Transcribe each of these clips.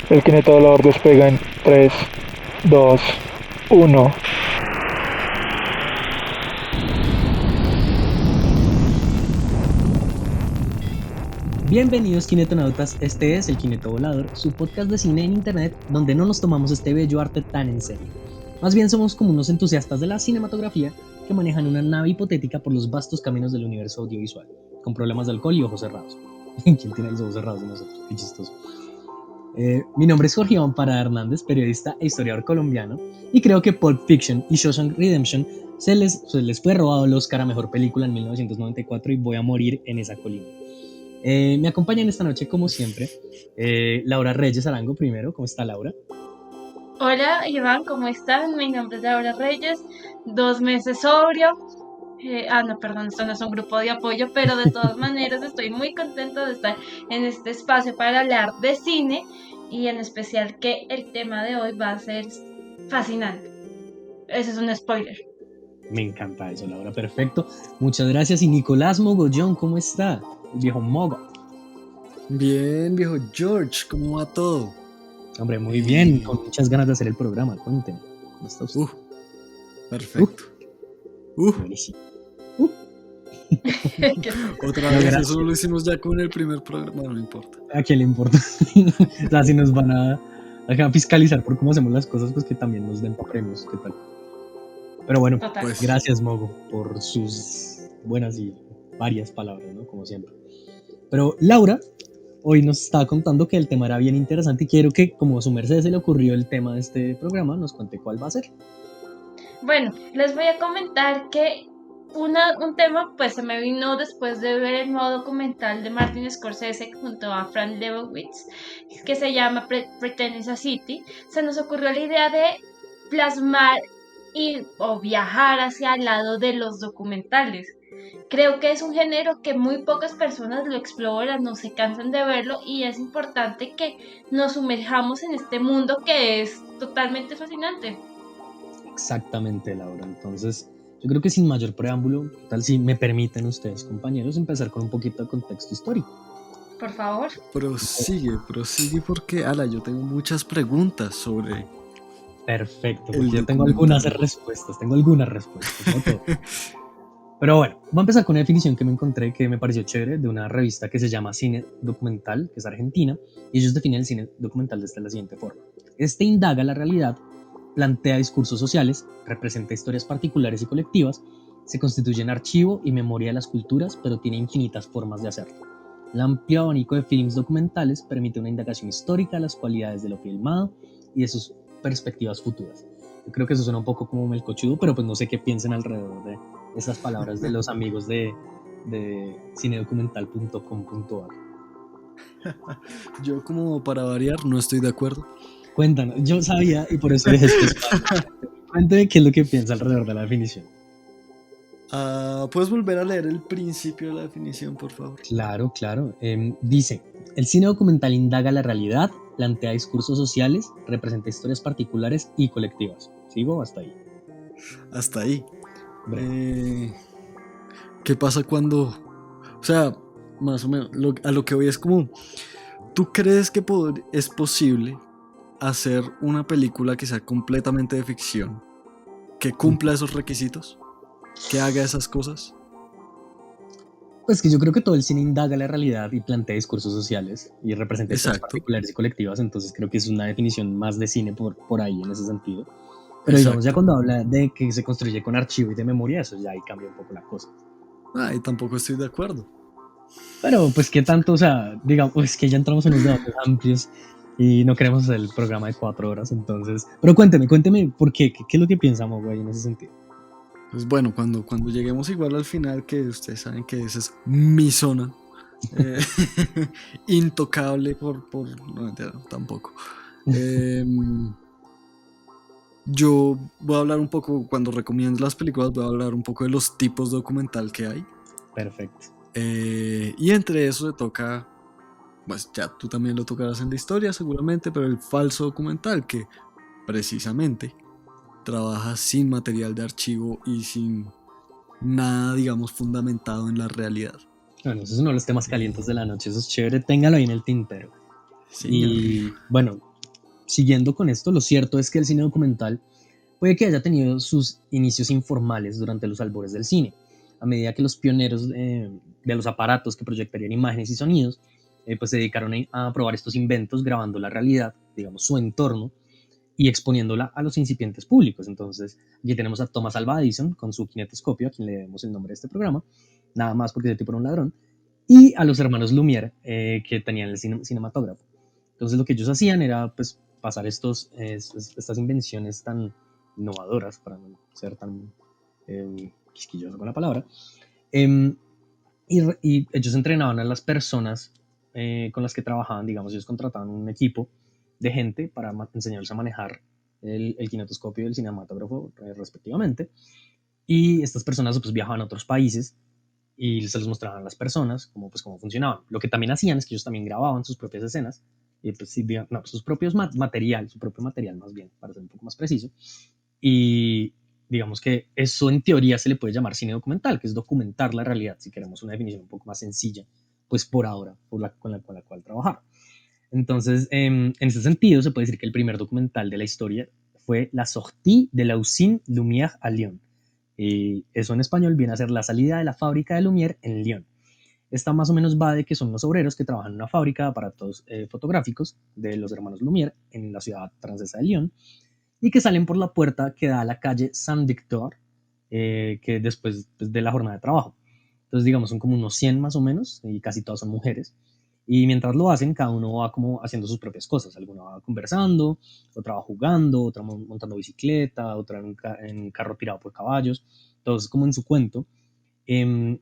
El kineto volador despega en 3, 2, 1. Bienvenidos kinetonautas, este es el Kineto Volador, su podcast de cine en internet donde no nos tomamos este bello arte tan en serio. Más bien somos como unos entusiastas de la cinematografía que manejan una nave hipotética por los vastos caminos del universo audiovisual, con problemas de alcohol y ojos cerrados. ¿Quién tiene los ojos cerrados de nosotros? Qué chistoso. Mi nombre es Jorge Iván Parada Hernández, periodista e historiador colombiano, y creo que Pulp Fiction y Shawshank Redemption se les fue robado el Oscar a Mejor Película en 1994 y voy a morir en esa colina. Me acompañan esta noche, como siempre, Laura Reyes Arango primero. ¿Cómo está, Laura? Hola, Iván, ¿cómo están? Mi nombre es Laura Reyes, 2 meses sobrio. No, perdón, esto no es un grupo de apoyo, pero de todas maneras estoy muy contenta de estar en este espacio para hablar de cine y en especial que el tema de hoy va a ser fascinante. Ese es un spoiler. Me encanta eso, Laura, perfecto. Muchas gracias. Y Nicolás Mogollón, ¿cómo está? El viejo Mogo. Bien, viejo George, ¿cómo va todo? Hombre, muy bien, con muchas ganas de hacer el programa. Cuéntenme, ¿cómo está usted? Perfecto. Buenísimo. Otra vez, gracias. Eso lo hicimos ya con el primer programa, no importa. ¿A quién le importa? O sea, si nos van a fiscalizar por cómo hacemos las cosas, pues que también nos den premios, ¿qué tal? Pero bueno, pues, gracias Mogo por sus buenas y varias palabras, ¿no? Como siempre. Pero Laura hoy nos estaba contando que el tema era bien interesante y quiero que, como a su merced se le ocurrió el tema de este programa, nos cuente cuál va a ser. Bueno, les voy a comentar que un tema pues se me vino después de ver el nuevo documental de Martin Scorsese junto a Frank Lebowitz que se llama Pretend a City. Se nos ocurrió la idea de plasmar o viajar hacia el lado de los documentales. Creo que es un género que muy pocas personas lo exploran, no se cansan de verlo y es importante que nos sumerjamos en este mundo que es totalmente fascinante. Exactamente, Laura. Entonces, yo creo que sin mayor preámbulo, tal si me permiten ustedes, compañeros, empezar con un poquito de contexto histórico. Por favor. Prosigue porque, yo tengo muchas preguntas sobre... Perfecto, porque yo tengo algunas respuestas, ¿no? Todo. Pero bueno, voy a empezar con una definición que me encontré que me pareció chévere de una revista que se llama Cine Documental, que es argentina, y ellos definen el cine documental de la siguiente forma. Este indaga la realidad, plantea discursos sociales, representa historias particulares y colectivas, se constituye en archivo y memoria de las culturas, pero tiene infinitas formas de hacerlo. El amplio abanico de films documentales permite una indagación histórica de las cualidades de lo filmado y de sus perspectivas futuras. Yo creo que eso suena un poco como melcochudo, pero pues no sé qué piensen alrededor de esas palabras de los amigos de cinedocumental.com.ar. Yo, como para variar, no estoy de acuerdo. Cuéntanos, yo sabía y por eso dejé este espacio. Cuéntame qué es lo que piensa alrededor de la definición. ¿Puedes volver a leer el principio de la definición, por favor? Claro. Dice, el cine documental indaga la realidad, plantea discursos sociales, representa historias particulares y colectivas. ¿Sigo hasta ahí? Hasta ahí. ¿Qué pasa cuando... O sea, más o menos, a lo que voy es como... ¿Tú crees que es posible hacer una película que sea completamente de ficción, que cumpla esos requisitos, que haga esas cosas? Pues que yo creo que todo el cine indaga la realidad y plantea discursos sociales y representa historias particulares y colectivas, entonces creo que es una definición más de cine por ahí en ese sentido. Pero digamos, ya cuando habla de que se construye con archivo y de memoria, eso ya ahí cambia un poco la cosa. Y tampoco estoy de acuerdo. Pero pues qué tanto, o sea, digamos, es que ya entramos en unos debates amplios y no queremos hacer el programa de 4 horas, entonces... Pero cuénteme, ¿por qué? ¿Qué es lo que piensamos, güey, en ese sentido? Pues bueno, cuando lleguemos igual al final, que ustedes saben que esa es mi zona, intocable no, tampoco. Yo voy a hablar un poco, cuando recomiendo las películas, voy a hablar un poco de los tipos de documental que hay. Perfecto. Y entre eso se toca, pues ya tú también lo tocarás en la historia seguramente, pero el falso documental, que precisamente trabaja sin material de archivo y sin nada, digamos, fundamentado en la realidad. Bueno, eso es uno de los temas calientes de la noche, eso es chévere, téngalo ahí en el tintero. Sí, y bueno, siguiendo con esto, lo cierto es que el cine documental puede que haya tenido sus inicios informales durante los albores del cine, a medida que los pioneros de los aparatos que proyectarían imágenes y sonidos pues se dedicaron a probar estos inventos grabando la realidad, digamos su entorno, y exponiéndola a los incipientes públicos. Entonces, aquí tenemos a Thomas Alva Edison con su kinetoscopio, a quien le debemos el nombre de este programa, nada más porque ese tipo era un ladrón, y a los hermanos Lumière, que tenían el cinematógrafo. Entonces, lo que ellos hacían era pues, pasar estas invenciones tan innovadoras, para no ser tan quisquilloso con la palabra, eh, y ellos entrenaban a las personas con las que trabajaban, digamos, ellos contrataban un equipo de gente para enseñarles a manejar el kinetoscopio y el cinematógrafo respectivamente. Y estas personas pues viajaban a otros países y se les mostraban a las personas pues, cómo funcionaban. Lo que también hacían es que ellos también grababan sus propias escenas, y pues, no, sus propios material, su propio material más bien, para ser un poco más preciso. Y digamos que eso en teoría se le puede llamar cine documental, que es documentar la realidad, si queremos una definición un poco más sencilla, pues por ahora, con la cual trabajar. Entonces, en ese sentido, se puede decir que el primer documental de la historia fue La sortie de la usine Lumière à Lyon. Eso en español viene a ser la salida de la fábrica de Lumière en Lyon. Esta más o menos va de que son los obreros que trabajan en una fábrica de aparatos fotográficos de los hermanos Lumière en la ciudad francesa de Lyon y que salen por la puerta que da a la calle Saint-Victor, que después pues, de la jornada de trabajo. Entonces, digamos, son como unos 100 más o menos, y casi todas son mujeres. Y mientras lo hacen, cada uno va como haciendo sus propias cosas. Alguna va conversando, otra va jugando, otra montando bicicleta, otra en carro tirado por caballos. Todos como en su cuento. Eh,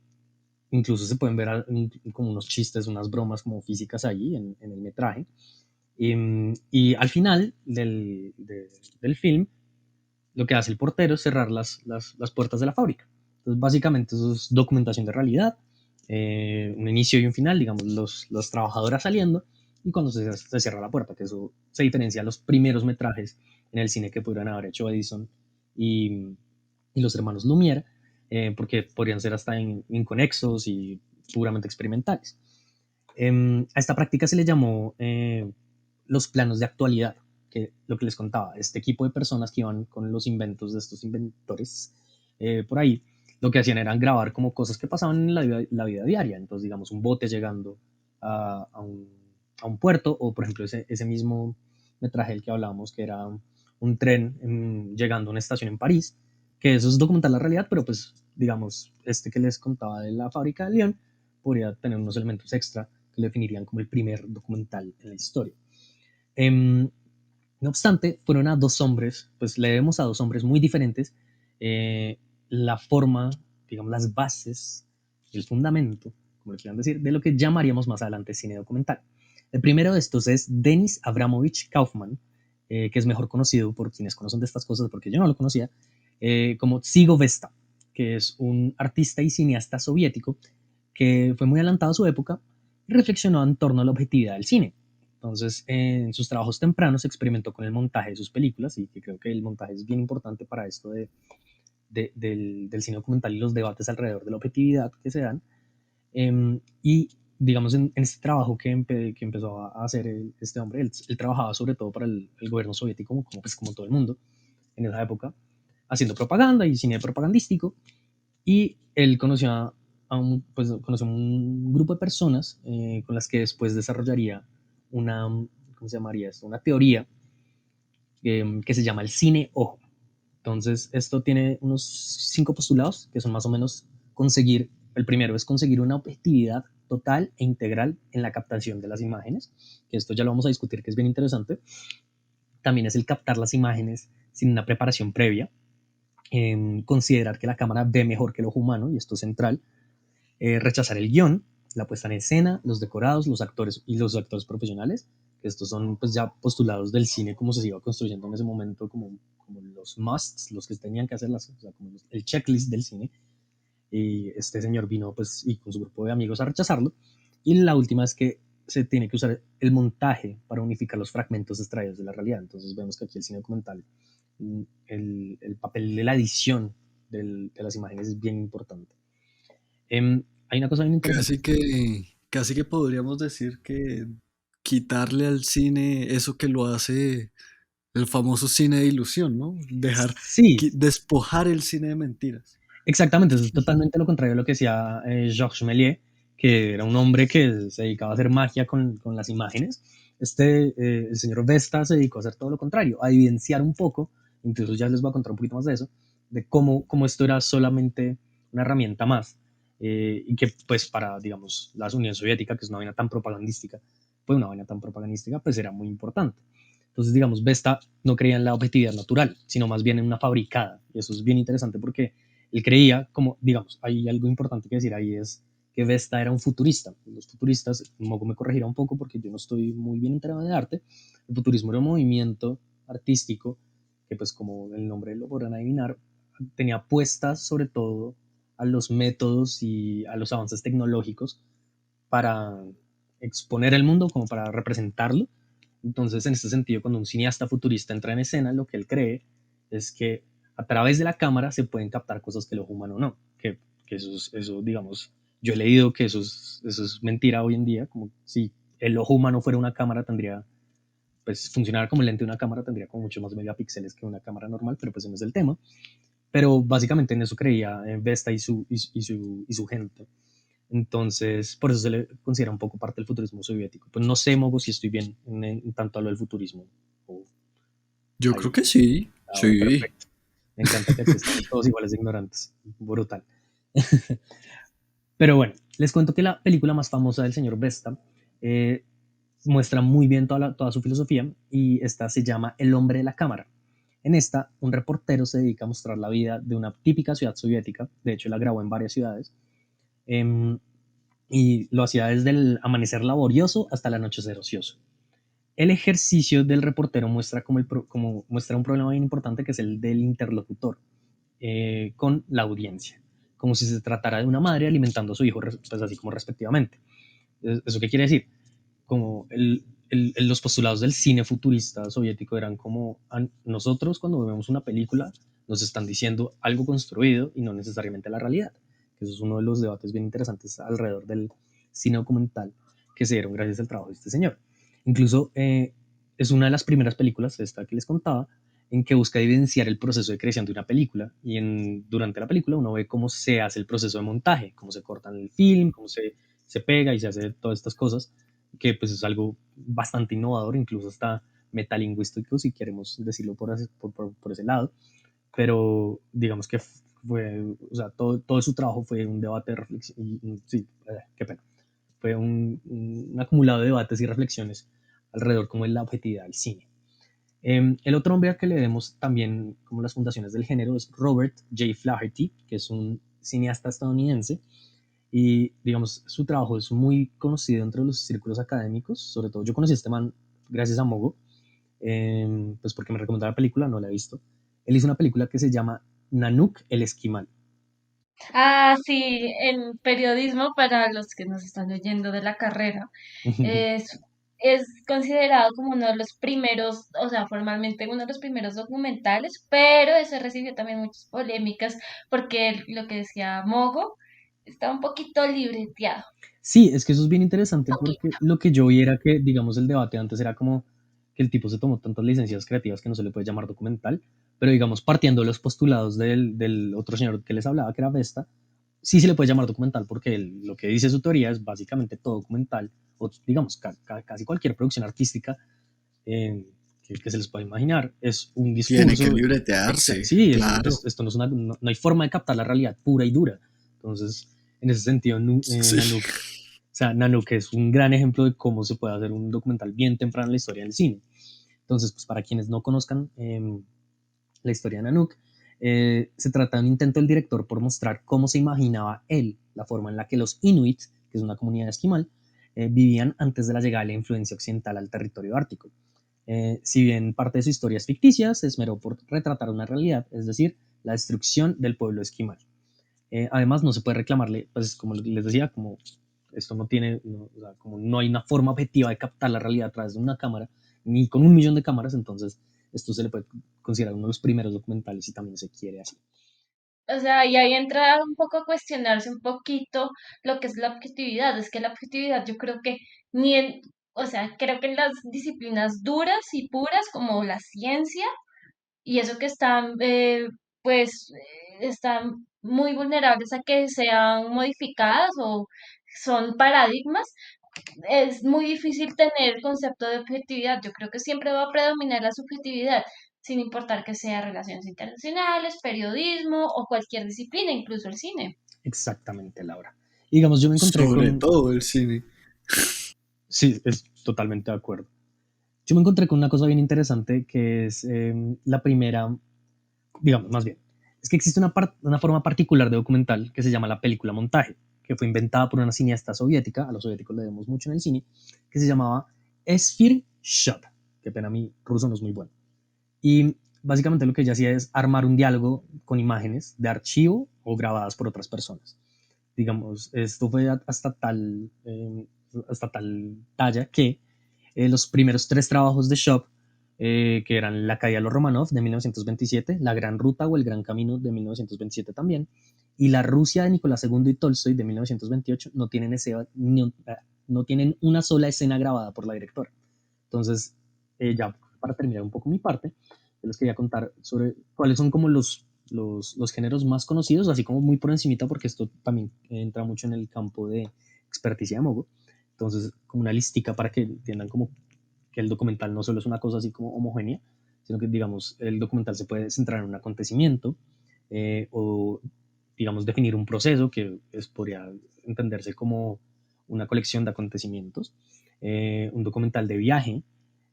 Incluso se pueden ver como unos chistes, unas bromas como físicas ahí en el metraje. Y al final del film, lo que hace el portero es cerrar las puertas de la fábrica. Entonces, básicamente, eso es documentación de realidad, un inicio y un final, digamos, los trabajadoras saliendo, y cuando se cierra la puerta, que eso se diferencia a los primeros metrajes en el cine que pudieran haber hecho Edison y los hermanos Lumière, porque podrían ser hasta inconexos y puramente experimentales. A esta práctica se le llamó los planos de actualidad, que lo que les contaba, este equipo de personas que iban con los inventos de estos inventores por ahí, lo que hacían era grabar como cosas que pasaban en la vida diaria. Entonces, digamos, un bote llegando a un puerto, o por ejemplo ese mismo metraje del que hablábamos, que era un tren llegando a una estación en París, que eso es documentar la realidad, pero pues digamos, este que les contaba de la fábrica de Lyon podría tener unos elementos extra que lo definirían como el primer documental en la historia. No obstante, fueron a dos hombres, pues le debemos a dos hombres muy diferentes la forma, digamos, las bases, el fundamento, como le quieran decir, de lo que llamaríamos más adelante cine documental. El primero de estos es Denis Abramovich Kaufman, que es mejor conocido por quienes conocen de estas cosas, porque yo no lo conocía, como Zygo Vesta, que es un artista y cineasta soviético que fue muy adelantado a su época y reflexionó en torno a la objetividad del cine. Entonces, en sus trabajos tempranos experimentó con el montaje de sus películas, y que creo que el montaje es bien importante para esto del cine documental y los debates alrededor de la objetividad que se dan. Y digamos, en este trabajo que empezó a hacer este hombre, él trabajaba sobre todo para el gobierno soviético, como todo el mundo en esa época, haciendo propaganda y cine propagandístico, y él conoció un grupo de personas con las que después desarrollaría ¿cómo se llamaría esto? Una teoría que se llama el cine ojo. Entonces, esto tiene unos 5 postulados que son más o menos el primero es conseguir una objetividad total e integral en la captación de las imágenes, que esto ya lo vamos a discutir, que es bien interesante. También es el captar las imágenes sin una preparación previa, considerar que la cámara ve mejor que el ojo humano, y esto es central, rechazar el guión, la puesta en escena, los decorados, los actores y los actores profesionales, que estos son pues ya postulados del cine como se iba construyendo en ese momento, como los musts, los que tenían que hacer o sea, como el checklist del cine. Y este señor vino pues y con su grupo de amigos a rechazarlo. Y la última es que se tiene que usar el montaje para unificar los fragmentos extraídos de la realidad. Entonces vemos que aquí el cine documental, el papel de la edición de las imágenes es bien importante. Hay una cosa bien interesante. Casi que podríamos decir que quitarle al cine eso que lo hace El famoso cine de ilusión, ¿no? Sí, Despojar el cine de mentiras. exactamente, eso es totalmente lo contrario a lo que decía Georges Méliès, que era un hombre que se dedicaba a hacer magia con las imágenes. El señor Vesta se dedicó a hacer todo lo contrario, a evidenciar un poco, incluso ya les voy a contar un poquito más de eso, de cómo esto era solamente una herramienta más, y que pues para, digamos, la Unión Soviética, que es una vaina tan propagandística, pues era muy importante. Entonces, digamos, Vesta no creía en la objetividad natural, sino más bien en una fabricada. Y eso es bien interesante porque él creía, como, digamos, hay algo importante que decir ahí es que Vesta era un futurista. Los futuristas, Mogo me corregirá un poco porque yo no estoy muy bien enterado de arte, el futurismo era un movimiento artístico que, pues como el nombre lo podrán adivinar, tenía apuestas sobre todo a los métodos y a los avances tecnológicos para exponer el mundo, como para representarlo. Entonces, en este sentido, cuando un cineasta futurista entra en escena, lo que él cree es que a través de la cámara se pueden captar cosas que el ojo humano no. Que eso, digamos, yo he leído que eso es mentira hoy en día, como si el ojo humano fuera una cámara, tendría, pues, funcionar como el lente de una cámara, tendría como mucho más megapíxeles que una cámara normal, pero pues ese no es el tema. Pero básicamente en eso creía Vesta y su gente. Entonces, por eso se le considera un poco parte del futurismo soviético. Pues no sé, Mogo, si estoy bien en tanto a lo del futurismo. O Yo creo ahí. que sí, Ah, bueno, sí. perfecto. Me encanta que aquí estamos todos iguales de ignorantes. Brutal. Pero bueno, les cuento que la película más famosa del señor Vesta eh, muestra muy bien toda su filosofía y esta se llama El hombre de la cámara. En esta, un reportero se dedica a mostrar la vida de una típica ciudad soviética, de hecho la grabó en varias ciudades, em, y lo hacía desde el amanecer laborioso hasta el anochecer ocioso. El ejercicio del reportero muestra como muestra un problema bien importante que es el del interlocutor con la audiencia, como si se tratara de una madre alimentando a su hijo, pues así como respectivamente. ¿Eso qué quiere decir? Como los postulados del cine futurista soviético eran como nosotros cuando vemos una película nos están diciendo algo construido y no necesariamente la realidad. Eso es uno de los debates bien interesantes alrededor del cine documental que se dieron gracias al trabajo de este señor. Incluso es una de las primeras películas, esta que les contaba, en que busca evidenciar el proceso de creación de una película y durante la película uno ve cómo se hace el proceso de montaje, cómo se corta el film, cómo se pega y se hace todas estas cosas, que pues es algo bastante innovador, incluso hasta metalingüístico, si queremos decirlo por ese lado, pero digamos que fue, o sea, todo su trabajo fue un debate de reflexión, sí, qué pena, fue un acumulado de debates y reflexiones alrededor como es la objetividad del cine. El otro hombre al que le debemos también como las fundaciones del género es Robert J. Flaherty, que es un cineasta estadounidense y digamos su trabajo es muy conocido entre los círculos académicos, sobre todo yo conocí a este man gracias a Mogo, pues porque me recomendó la película, no la he visto. Él hizo una película que se llama Nanook el Esquimal. Ah, sí, en periodismo, para los que nos están oyendo de la carrera, es, es considerado como uno de los primeros, o sea, formalmente uno de los primeros documentales, pero ese recibió también muchas polémicas porque lo que decía Mogo está un poquito libreteado. Sí, es que eso es bien interesante porque lo que yo vi era que, digamos, el debate antes era como que el tipo se tomó tantas licencias creativas que no se le puede llamar documental, pero digamos, partiendo de los postulados del otro señor que les hablaba, que era Vesta, sí se le puede llamar documental porque lo que dice su teoría es básicamente todo documental, o digamos, casi cualquier producción artística que se les pueda imaginar, es un Tiene que discurso. libretearse, Sí, claro. esto no, no hay forma de captar la realidad pura y dura. Entonces, en ese sentido, Sí. Nanook, o sea, Nanook es un gran ejemplo de cómo se puede hacer un documental bien temprano en la historia del cine. Entonces, pues para quienes no conozcan la historia de Nanook, se trata de un intento del director por mostrar cómo se imaginaba él, la forma en la que los Inuit, que es una comunidad esquimal, vivían antes de la llegada de la influencia occidental al territorio ártico. Si bien parte de su historia es ficticia, se esmeró por retratar una realidad, es decir, la destrucción del pueblo esquimal. Además, no se puede reclamarle, pues como les decía, como esto no tiene, o sea, como no hay una forma objetiva de captar la realidad a través de una cámara, ni con 1 millón de cámaras, entonces esto se le puede considerar uno de los primeros documentales y también se quiere así. O sea, y ahí entra un poco a cuestionarse un poquito lo que es la objetividad. Es que la objetividad yo creo que ni en, o sea, creo que en las disciplinas duras y puras como la ciencia y eso que están, pues, están muy vulnerables a que sean modificadas o son paradigmas, es muy difícil tener el concepto de objetividad. Yo creo que siempre va a predominar la subjetividad, sin importar que sea relaciones internacionales, periodismo o cualquier disciplina, incluso el cine. Exactamente, Laura. Y digamos, yo me encontré Sobre con... todo el cine. Sí, es totalmente de acuerdo. Yo me encontré con una cosa bien interesante que es la primera, digamos, más bien, es que existe una forma particular de documental que se llama la película montaje, que fue inventada por una cineasta soviética, a los soviéticos le vemos mucho en el cine, que se llamaba Esfir Shot. Qué pena, mi ruso no es muy bueno. Y básicamente lo que ella hacía es armar un diálogo con imágenes de archivo o grabadas por otras personas. Digamos, esto fue hasta tal talla que los primeros tres trabajos de Shop, que eran La caída de los Romanov de 1927, La Gran Ruta o El Gran Camino de 1927 también, y La Rusia de Nicolás II y Tolstoy de 1928, no tienen una sola escena grabada por la directora. Entonces, ya para terminar un poco mi parte, yo les quería contar sobre cuáles son como los géneros más conocidos, así como muy por encimita, porque esto también entra mucho en el campo de experticia de Mogo. Entonces, como una listica para que entiendan como que el documental no solo es una cosa así como homogénea, sino que, digamos, el documental se puede centrar en un acontecimiento o, digamos, definir un proceso que podría entenderse como una colección de acontecimientos, un documental de viaje,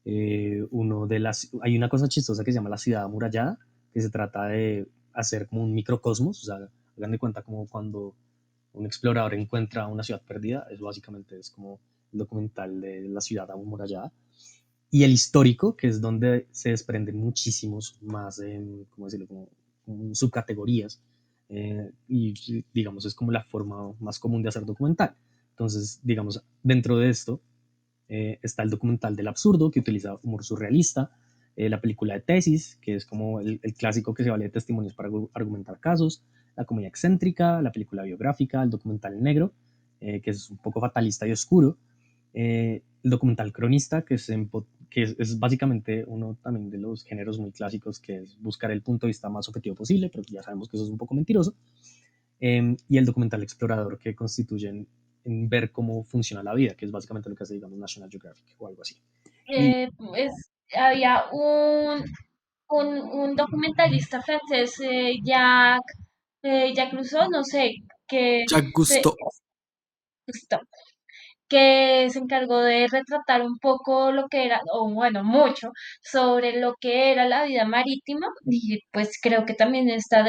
hay una cosa chistosa que se llama la ciudad amurallada, que se trata de hacer como un microcosmos, o sea, hagan de cuenta como cuando un explorador encuentra una ciudad perdida, eso básicamente es como el documental de la ciudad amurallada. Y el histórico, que es donde se desprenden muchísimos más, ¿cómo decirlo? Como subcategorías. Y digamos, es como la forma más común de hacer documental. Entonces, digamos, dentro de esto está el documental del absurdo, que utiliza humor surrealista, la película de tesis, que es como el clásico que se vale de testimonios para argumentar casos, la comedia excéntrica, la película biográfica, el documental negro, que es un poco fatalista y oscuro, el documental cronista, que es básicamente uno también de los géneros muy clásicos, que es buscar el punto de vista más objetivo posible, pero ya sabemos que eso es un poco mentiroso, y el documental explorador, que constituyen en ver cómo funciona la vida, que es básicamente lo que hace, digamos, National Geographic o algo así. Y Pues había un documentalista francés, Jacques Rousseau, no sé, que Jacques se, Cousteau. justo, que se encargó de retratar un poco lo que era, o bueno, mucho, sobre lo que era la vida marítima, y pues creo que también está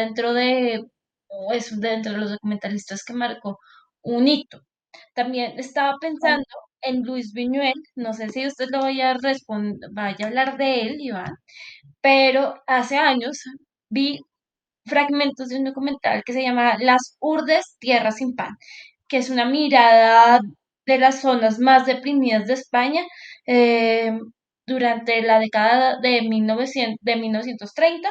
o es dentro de los documentalistas que marcó un hito. También estaba pensando en Luis Buñuel, no sé si usted lo vaya a hablar de él, Iván, pero hace años vi fragmentos de un documental que se llama Las Urdes, Tierra sin Pan, que es una mirada de las zonas más deprimidas de España eh, durante la década de 1930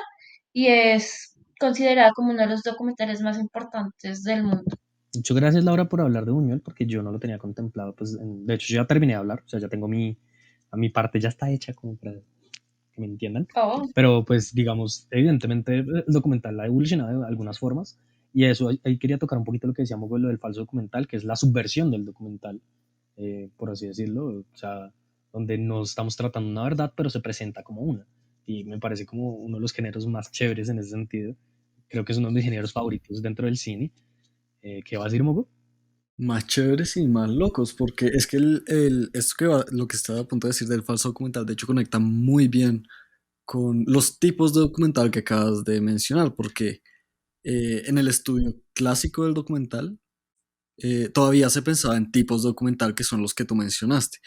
y es considerada como uno de los documentales más importantes del mundo. muchas gracias, Laura, por hablar de Buñuel, porque yo no lo tenía contemplado. Pues, de hecho, yo ya terminé de hablar, o sea, ya tengo mi parte ya está hecha como para que me entiendan. Oh, Pero pues digamos, evidentemente el documental ha evolucionado de algunas formas y eso ahí quería tocar un poquito lo que decíamos, lo del falso documental, que es la subversión del documental, por así decirlo, o sea, donde no estamos tratando una verdad, pero se presenta como una. Y me parece como uno de los géneros más chéveres en ese sentido. Creo que es uno de mis géneros favoritos dentro del cine. ¿Qué va a decir, Mogo? Más chéveres y más locos, porque es que esto lo que estaba a punto de decir del falso documental, de hecho conecta muy bien con los tipos de documental que acabas de mencionar, porque en el estudio clásico del documental todavía se pensaba en tipos de documental que son los que tú mencionaste,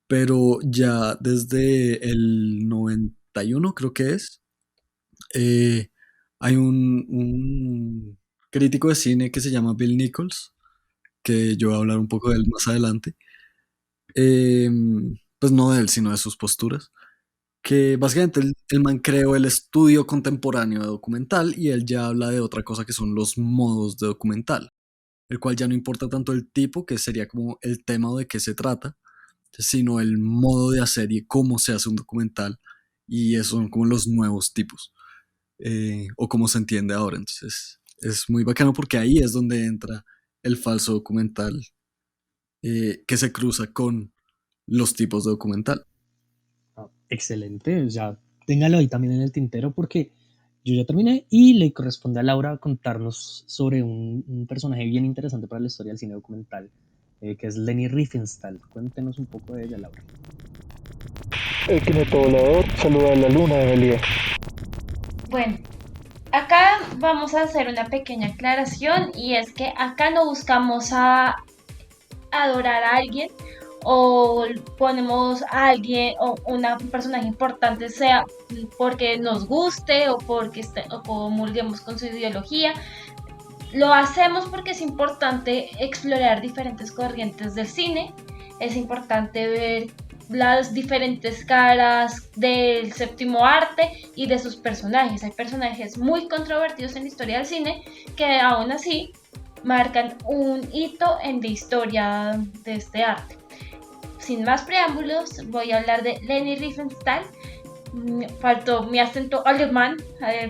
pero ya desde el 91 creo que es, eh, hay un crítico de cine que se llama Bill Nichols, que yo voy a hablar un poco de él más adelante, pues no de él, sino de sus posturas, que básicamente el man creó el estudio contemporáneo de documental y él ya habla de otra cosa que son los modos de documental, el cual ya no importa tanto el tipo, que sería como el tema o de qué se trata, sino el modo de hacer y cómo se hace un documental, y esos son como los nuevos tipos, o cómo se entiende ahora. Entonces es muy bacano porque ahí es donde entra el falso documental, que se cruza con los tipos de documental. Excelente, ya téngalo ahí también en el tintero porque yo ya terminé y le corresponde a Laura contarnos sobre un personaje bien interesante para la historia del cine documental, que es Leni Riefenstahl. Cuéntenos un poco de ella, Laura. El kineto volador saluda a la luna de Méliès. Bueno, acá vamos a hacer una pequeña aclaración y es que acá no buscamos a adorar a alguien o ponemos a alguien o un personaje importante sea porque nos guste o porque o comulguemos con su ideología. Lo hacemos porque es importante explorar diferentes corrientes del cine, es importante ver las diferentes caras del séptimo arte y de sus personajes. Hay personajes muy controvertidos en la historia del cine que aún así marcan un hito en la historia de este arte. Sin más preámbulos, voy a hablar de Leni Riefenstahl. Faltó mi acento alemán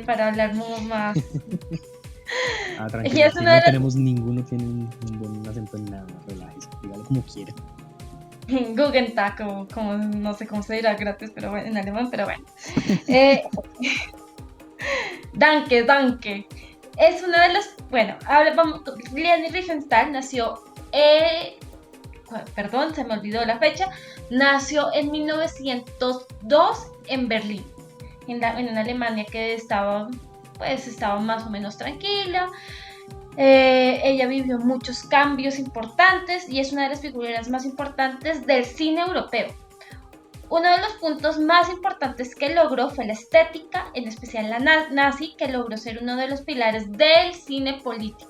para hablar más. Tranquilo, Es aquí una de no las tenemos ninguno, tiene un buen acento en nada, relájese, dígalo como quiera. Guten Tag, o como no sé cómo se dirá gratis, pero bueno, en alemán, pero bueno. Eh, danke, danke. Es una de las, bueno, vamos, Leni Riefenstahl nació, perdón, se me olvidó la fecha, nació en 1902 en Berlín, en una Alemania que estaba más o menos tranquila. Ella vivió muchos cambios importantes y es una de las figuras más importantes del cine europeo. Uno de los puntos más importantes que logró fue la estética, en especial la nazi, que logró ser uno de los pilares del cine político.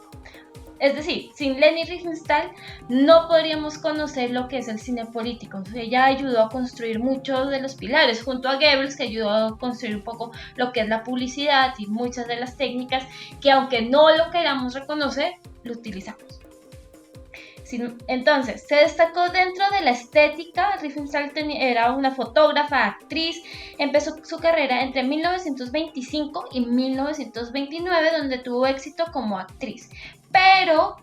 Es decir, sin Leni Riefenstahl no podríamos conocer lo que es el cine político. Ella ayudó a construir muchos de los pilares, junto a Goebbels, que ayudó a construir un poco lo que es la publicidad y muchas de las técnicas que, aunque no lo queramos reconocer, lo utilizamos. Entonces, se destacó dentro de la estética. Riefenstahl era una fotógrafa, actriz. Empezó su carrera entre 1925 y 1929, donde tuvo éxito como actriz. Pero,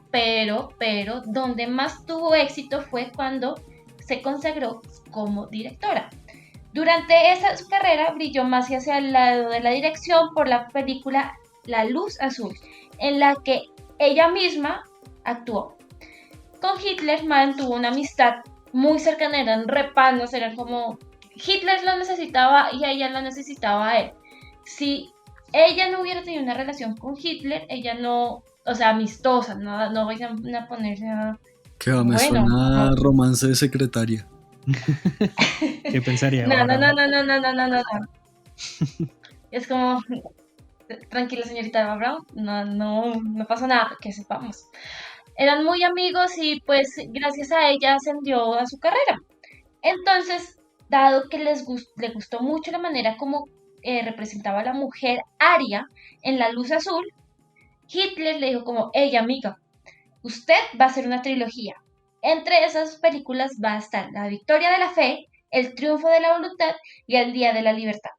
donde más tuvo éxito fue cuando se consagró como directora. Durante su carrera brilló más hacia el lado de la dirección por la película La Luz Azul, en la que ella misma actuó. Con Hitler mantuvo una amistad muy cercana, eran repanos, eran como Hitler lo necesitaba y ella lo necesitaba a él. Si ella no hubiera tenido una relación con Hitler, ella no, o sea, amistosa, no vayan a ponerse a... Que me Bueno, suena no. romance de secretaria. ¿Qué pensaría No. ahora? Es como, tranquila señorita Brown, no pasa nada, que sepamos. Eran muy amigos y pues gracias a ella ascendió a su carrera. Entonces, dado que le gustó mucho la manera como representaba a la mujer aria en La Luz Azul, Hitler le dijo como, hey amiga, usted va a hacer una trilogía. Entre esas películas va a estar La Victoria de la Fe, El Triunfo de la Voluntad y El Día de la Libertad.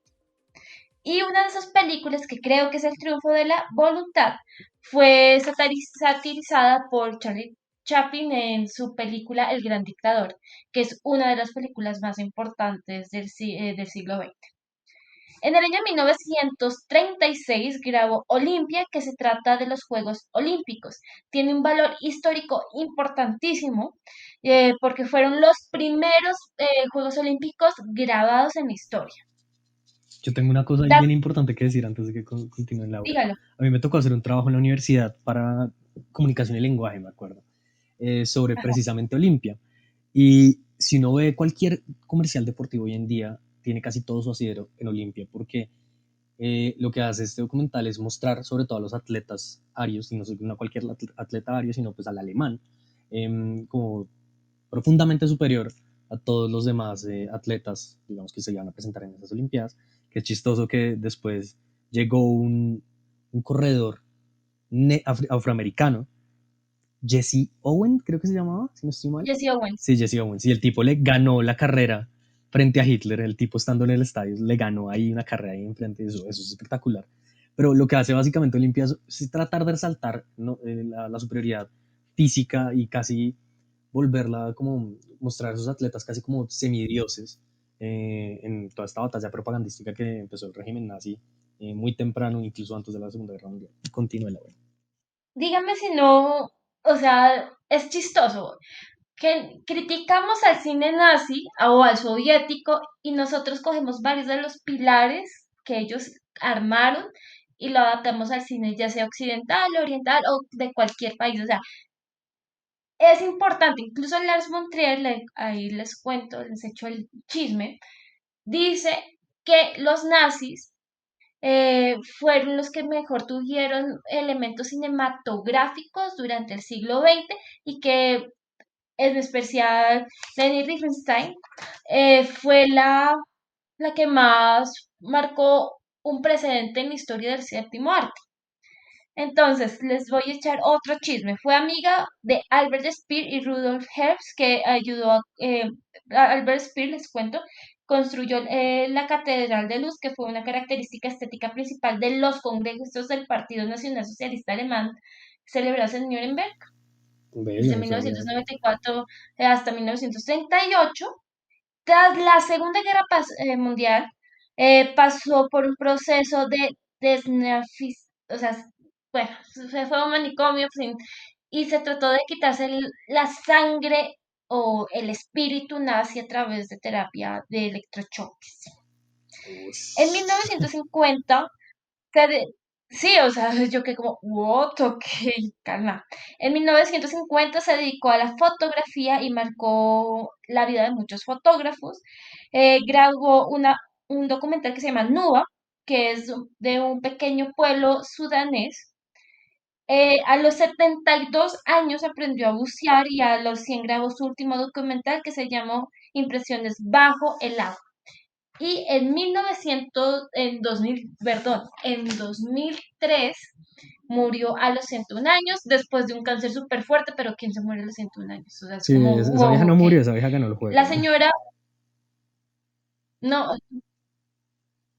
Y una de esas películas que creo que es El Triunfo de la Voluntad fue satirizada por Charlie Chaplin en su película El Gran Dictador, que es una de las películas más importantes del siglo XX. En el año 1936 grabó Olimpia, que se trata de los Juegos Olímpicos. Tiene un valor histórico importantísimo porque fueron los primeros Juegos Olímpicos grabados en la historia. Yo tengo una cosa bien importante que decir antes de que continúe Laura. Dígalo. A mí me tocó hacer un trabajo en la universidad para comunicación y lenguaje, me acuerdo, sobre precisamente Olimpia. Y si uno ve cualquier comercial deportivo hoy en día, tiene casi todo su asidero en Olimpia, porque lo que hace este documental es mostrar sobre todo a los atletas arios, y no cualquier atleta ario, sino pues al alemán, como profundamente superior a todos los demás atletas, digamos, que se iban a presentar en esas Olimpiadas. Que es chistoso que después llegó un corredor afroamericano Jesse Owen, creo que se llamaba, si no estoy mal. Jesse Owens. Sí, Jesse Owens. Y el tipo le ganó la carrera frente a Hitler. El tipo estando en el estadio le ganó ahí una carrera ahí enfrente. Eso es espectacular. Pero lo que hace básicamente Olimpia es tratar de resaltar, ¿no? La superioridad física y casi volverla como mostrar a esos atletas casi como semidioses en toda esta batalla propagandística que empezó el régimen nazi muy temprano, incluso antes de la Segunda Guerra Mundial. Continúe la buena. Dígame si no, o sea, es chistoso que criticamos al cine nazi o al soviético y nosotros cogemos varios de los pilares que ellos armaron y lo adaptamos al cine, ya sea occidental, oriental o de cualquier país. O sea, es importante, incluso Lars von Trier, ahí les cuento, les echo el chisme, dice que los nazis fueron los que mejor tuvieron elementos cinematográficos durante el siglo XX y que en especial Leni Riefenstahl fue la que más marcó un precedente en la historia del séptimo arte. Entonces, les voy a echar otro chisme. Fue amiga de Albert Speer y Rudolf Herbst, que ayudó a Albert Speer, les cuento, construyó la Catedral de Luz, que fue una característica estética principal de los congresos del Partido Nacional Socialista Alemán celebrados en Nuremberg Ve, yo desde no sabía. 1994 hasta 1938. Tras la Segunda Guerra Mundial, pasó por un proceso de o sea, bueno, se fue a un manicomio y se trató de quitarse la sangre o el espíritu nazi a través de terapia de electrochoques. En Ush. 1950 sí, o sea, yo que como, what, ok, calma. En 1950 se dedicó a la fotografía y marcó la vida de muchos fotógrafos. Grabó un documental que se llama Nuba, que es de un pequeño pueblo sudanés. A los 72 años aprendió a bucear y a los 100 grabó su último documental que se llamó Impresiones bajo el agua. Y en 2000, perdón, en 2003 murió a los 101 años después de un cáncer súper fuerte, pero ¿quién se muere a los 101 años? O sea, es Sí, como, esa vieja wow, no ok. murió, esa vieja ganó el La juego. señora, no,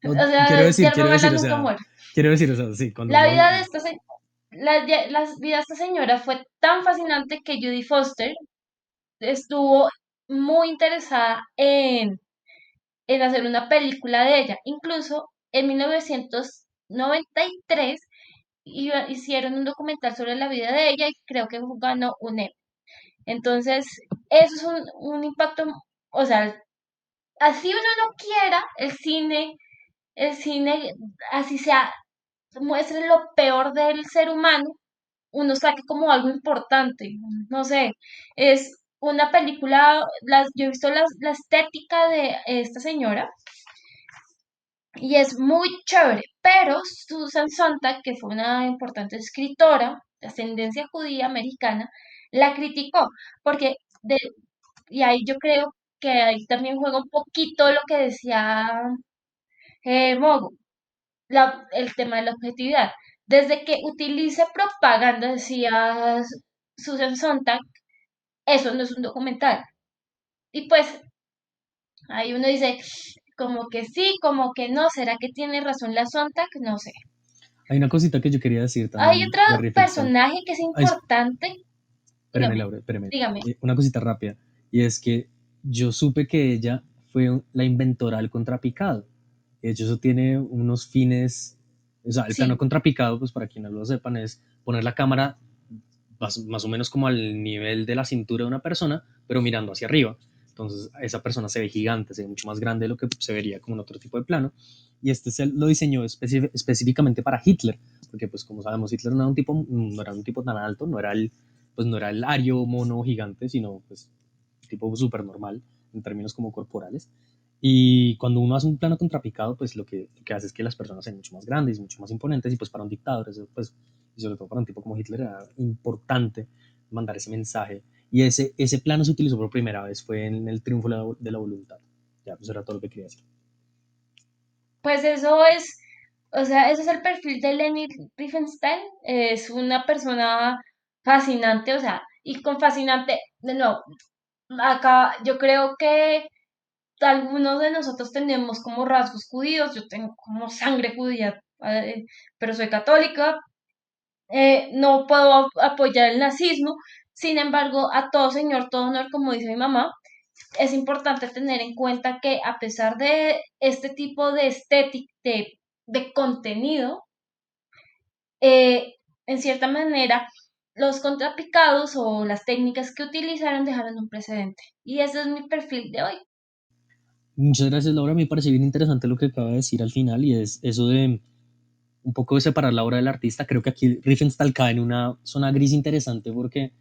No, o sea, yerba mala o nunca sea, muere. quiero decir, o sea, sí, cuando La uno, vida de la vida de esta señora fue tan fascinante que Judy Foster estuvo muy interesada en hacer una película de ella. Incluso en 1993 hicieron un documental sobre la vida de ella y creo que ganó un Emmy. Entonces, eso es un impacto, o sea, así uno no quiera, el cine, así sea, muestre lo peor del ser humano, uno saque como algo importante. No sé, es una película, yo he visto la estética de esta señora y es muy chévere, pero Susan Sontag, que fue una importante escritora de ascendencia judía americana, la criticó, porque y ahí yo creo que ahí también juega un poquito lo que decía Mogo, el tema de la objetividad. Desde que utilice propaganda, decía Susan Sontag, eso no es un documental. Y pues ahí uno dice, como que sí, como que no, ¿será que tiene razón la Sontag? No sé. hay una cosita que yo quería decir Hay también otro de Riefenstahl. personaje que es Ay, importante. espérame, Dígame, Laura, espérame. dígame. Una cosita rápida. Y es que yo supe que ella fue la inventora del contrapicado. De hecho, eso tiene unos fines. O sea, el plano Sí, contrapicado, pues para quienes no lo sepan, es poner la cámara más o menos como al nivel de la cintura de una persona, pero mirando hacia arriba. Entonces, esa persona se ve gigante, se ve mucho más grande de lo que se vería con otro tipo de plano. Y este lo diseñó específicamente para Hitler, porque pues como sabemos, Hitler no era un tipo tan alto, no era el ario mono gigante, sino pues un tipo súper normal en términos como corporales. Y cuando uno hace un plano contrapicado, pues lo que hace es que las personas sean mucho más grandes, mucho más imponentes, y pues para un dictador, eso, pues, y sobre todo para un tipo como Hitler, era importante mandar ese mensaje. Y ese plano se utilizó por primera vez, fue en el triunfo de la voluntad. Ya, pues era todo lo que quería decir. pues eso es, o sea, eso es el perfil de Leni Riefenstahl. Es una persona fascinante, o sea, y con fascinante, de nuevo, acá yo creo que algunos de nosotros tenemos como rasgos judíos, yo tengo como sangre judía, pero soy católica, no puedo apoyar el nazismo, sin embargo, a todo señor, todo honor, como dice mi mamá, es importante tener en cuenta que a pesar de este tipo de estética, de contenido, eh, en cierta manera, los contrapicados o las técnicas que utilizaron dejaron un precedente. Y ese es mi perfil de hoy. Muchas gracias, Laura. Me parece bien interesante lo que acaba de decir al final y es eso de un poco de separar la obra del artista. Creo que aquí Riefenstahl cae en una zona gris interesante porque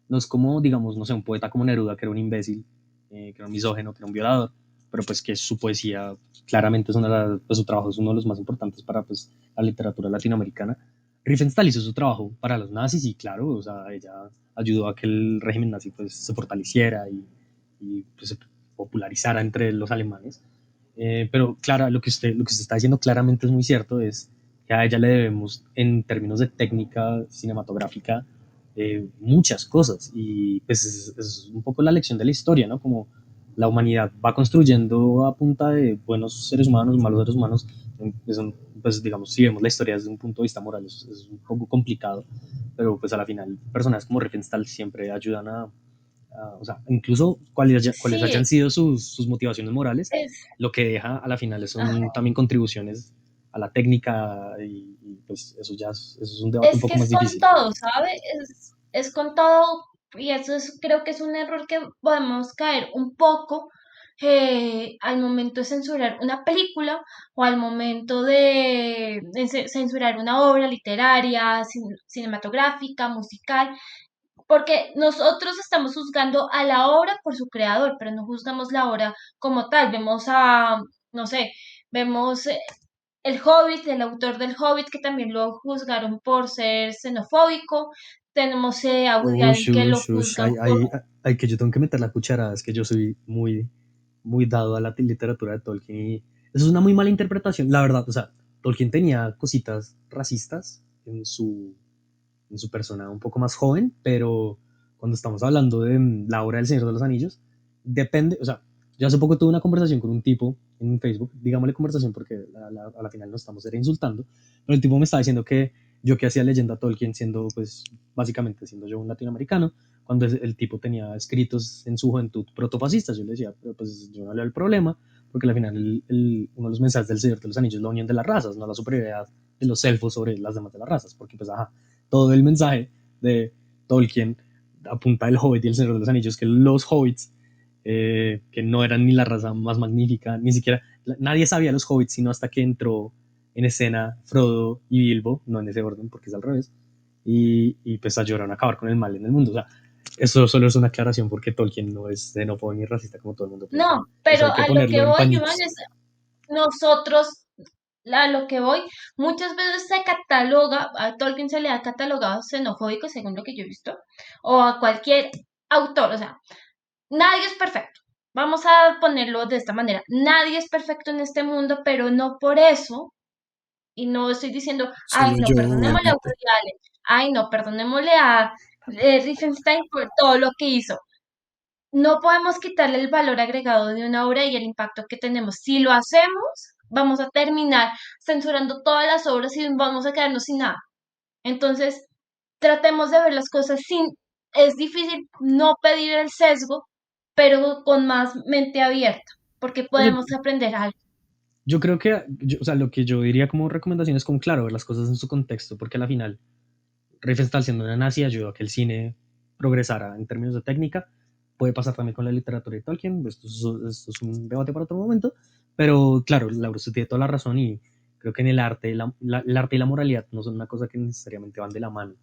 no es como, digamos, no sé, un poeta como Neruda, que era un imbécil, que era un misógeno, que era un violador, pero pues que su poesía claramente es pues, su trabajo es uno de los más importantes para pues, la literatura latinoamericana. Riefenstahl hizo su trabajo para los nazis y claro, o sea, ella ayudó a que el régimen nazi pues, se fortaleciera y pues, se popularizara entre los alemanes. Pero claro, lo que usted está diciendo claramente es muy cierto, es que a ella le debemos en términos de técnica cinematográfica muchas cosas y pues es un poco la lección de la historia, ¿no? Como la humanidad va construyendo a punta de buenos seres humanos, malos seres humanos, pues digamos, si vemos la historia desde un punto de vista moral es un poco complicado, pero pues a la final personas como Riefenstahl siempre ayudan o sea, incluso cuáles hayan Sí, sido sus motivaciones morales, es, lo que deja a la final ajá. son también contribuciones a la técnica y, pues eso es un debate un Es que poco es más con difícil. todo, ¿sabe? Es con todo y eso es, creo que es un error que podemos caer un poco al momento de censurar una película o al momento de censurar una obra literaria, cinematográfica, musical, porque nosotros estamos juzgando a la obra por su creador, pero no juzgamos la obra como tal. Vemos a, no sé, vemos el Hobbit, el autor del Hobbit, que también lo juzgaron por ser xenofóbico. Tenemos a Woody Allen Ush, que lo ush, ush, juzgan por... hay que yo tengo que meter la cucharada, es que yo soy muy dado a la literatura de Tolkien y eso es una muy mala interpretación, la verdad, o sea, Tolkien tenía cositas racistas en su persona un poco más joven, pero cuando estamos hablando de la obra del Señor de los Anillos, depende, o sea, yo hace poco tuve una conversación con un tipo en Facebook, digámosle conversación porque a la final nos estamos era insultando, pero el tipo me estaba diciendo que yo que hacía leyenda a Tolkien siendo, pues, básicamente siendo yo un latinoamericano, cuando el tipo tenía escritos en su juventud protofascistas, yo le decía, pero pues yo no leo el problema, porque al final uno de los mensajes del Señor de los Anillos es la unión de las razas, no la superioridad de los elfos sobre las demás de las razas, porque pues ajá, todo el mensaje de Tolkien apunta el Hobbit y el Señor de los Anillos, que los Hobbits, que no eran ni la raza más magnífica, ni siquiera, nadie sabía los Hobbits, sino hasta que entró en escena Frodo y Bilbo, no en ese orden, porque es al revés, y pues ayudaron a acabar con el mal en el mundo. O sea, eso solo es una aclaración porque Tolkien no es xenófobo ni racista como todo el mundo piensa, No, y eso pero hay que a lo ponerlo que en voy, Iván, pañitos. es nosotros, a lo que voy, muchas veces se cataloga, a Tolkien se le ha catalogado xenofóbico, según lo que yo he visto, o a cualquier autor, o sea, nadie es perfecto. Vamos a ponerlo de esta manera. Nadie es perfecto en este mundo, pero no por eso, y no estoy diciendo, ay, Solo no, yo, perdonémosle a obviamente. Woody Allen, ay, no, perdonémosle a Riefenstein por todo lo que hizo. No podemos quitarle el valor agregado de una obra y el impacto que tenemos. Si lo hacemos, vamos a terminar censurando todas las obras y vamos a quedarnos sin nada. Entonces, tratemos de ver las cosas sin... Es difícil no pedir el sesgo, pero con más mente abierta, porque Yo, podemos aprender algo. yo creo que, o sea, lo que yo diría como recomendación es como, claro, ver las cosas en su contexto, porque a la final Riefenstahl siendo una nazi ayudó a que el cine progresara en términos de técnica. Puede pasar también con la literatura de Tolkien, esto es un debate para otro momento, pero claro, Laura, usted tiene toda la razón y creo que en el arte, el arte y la moralidad no son una cosa que necesariamente van de la mano.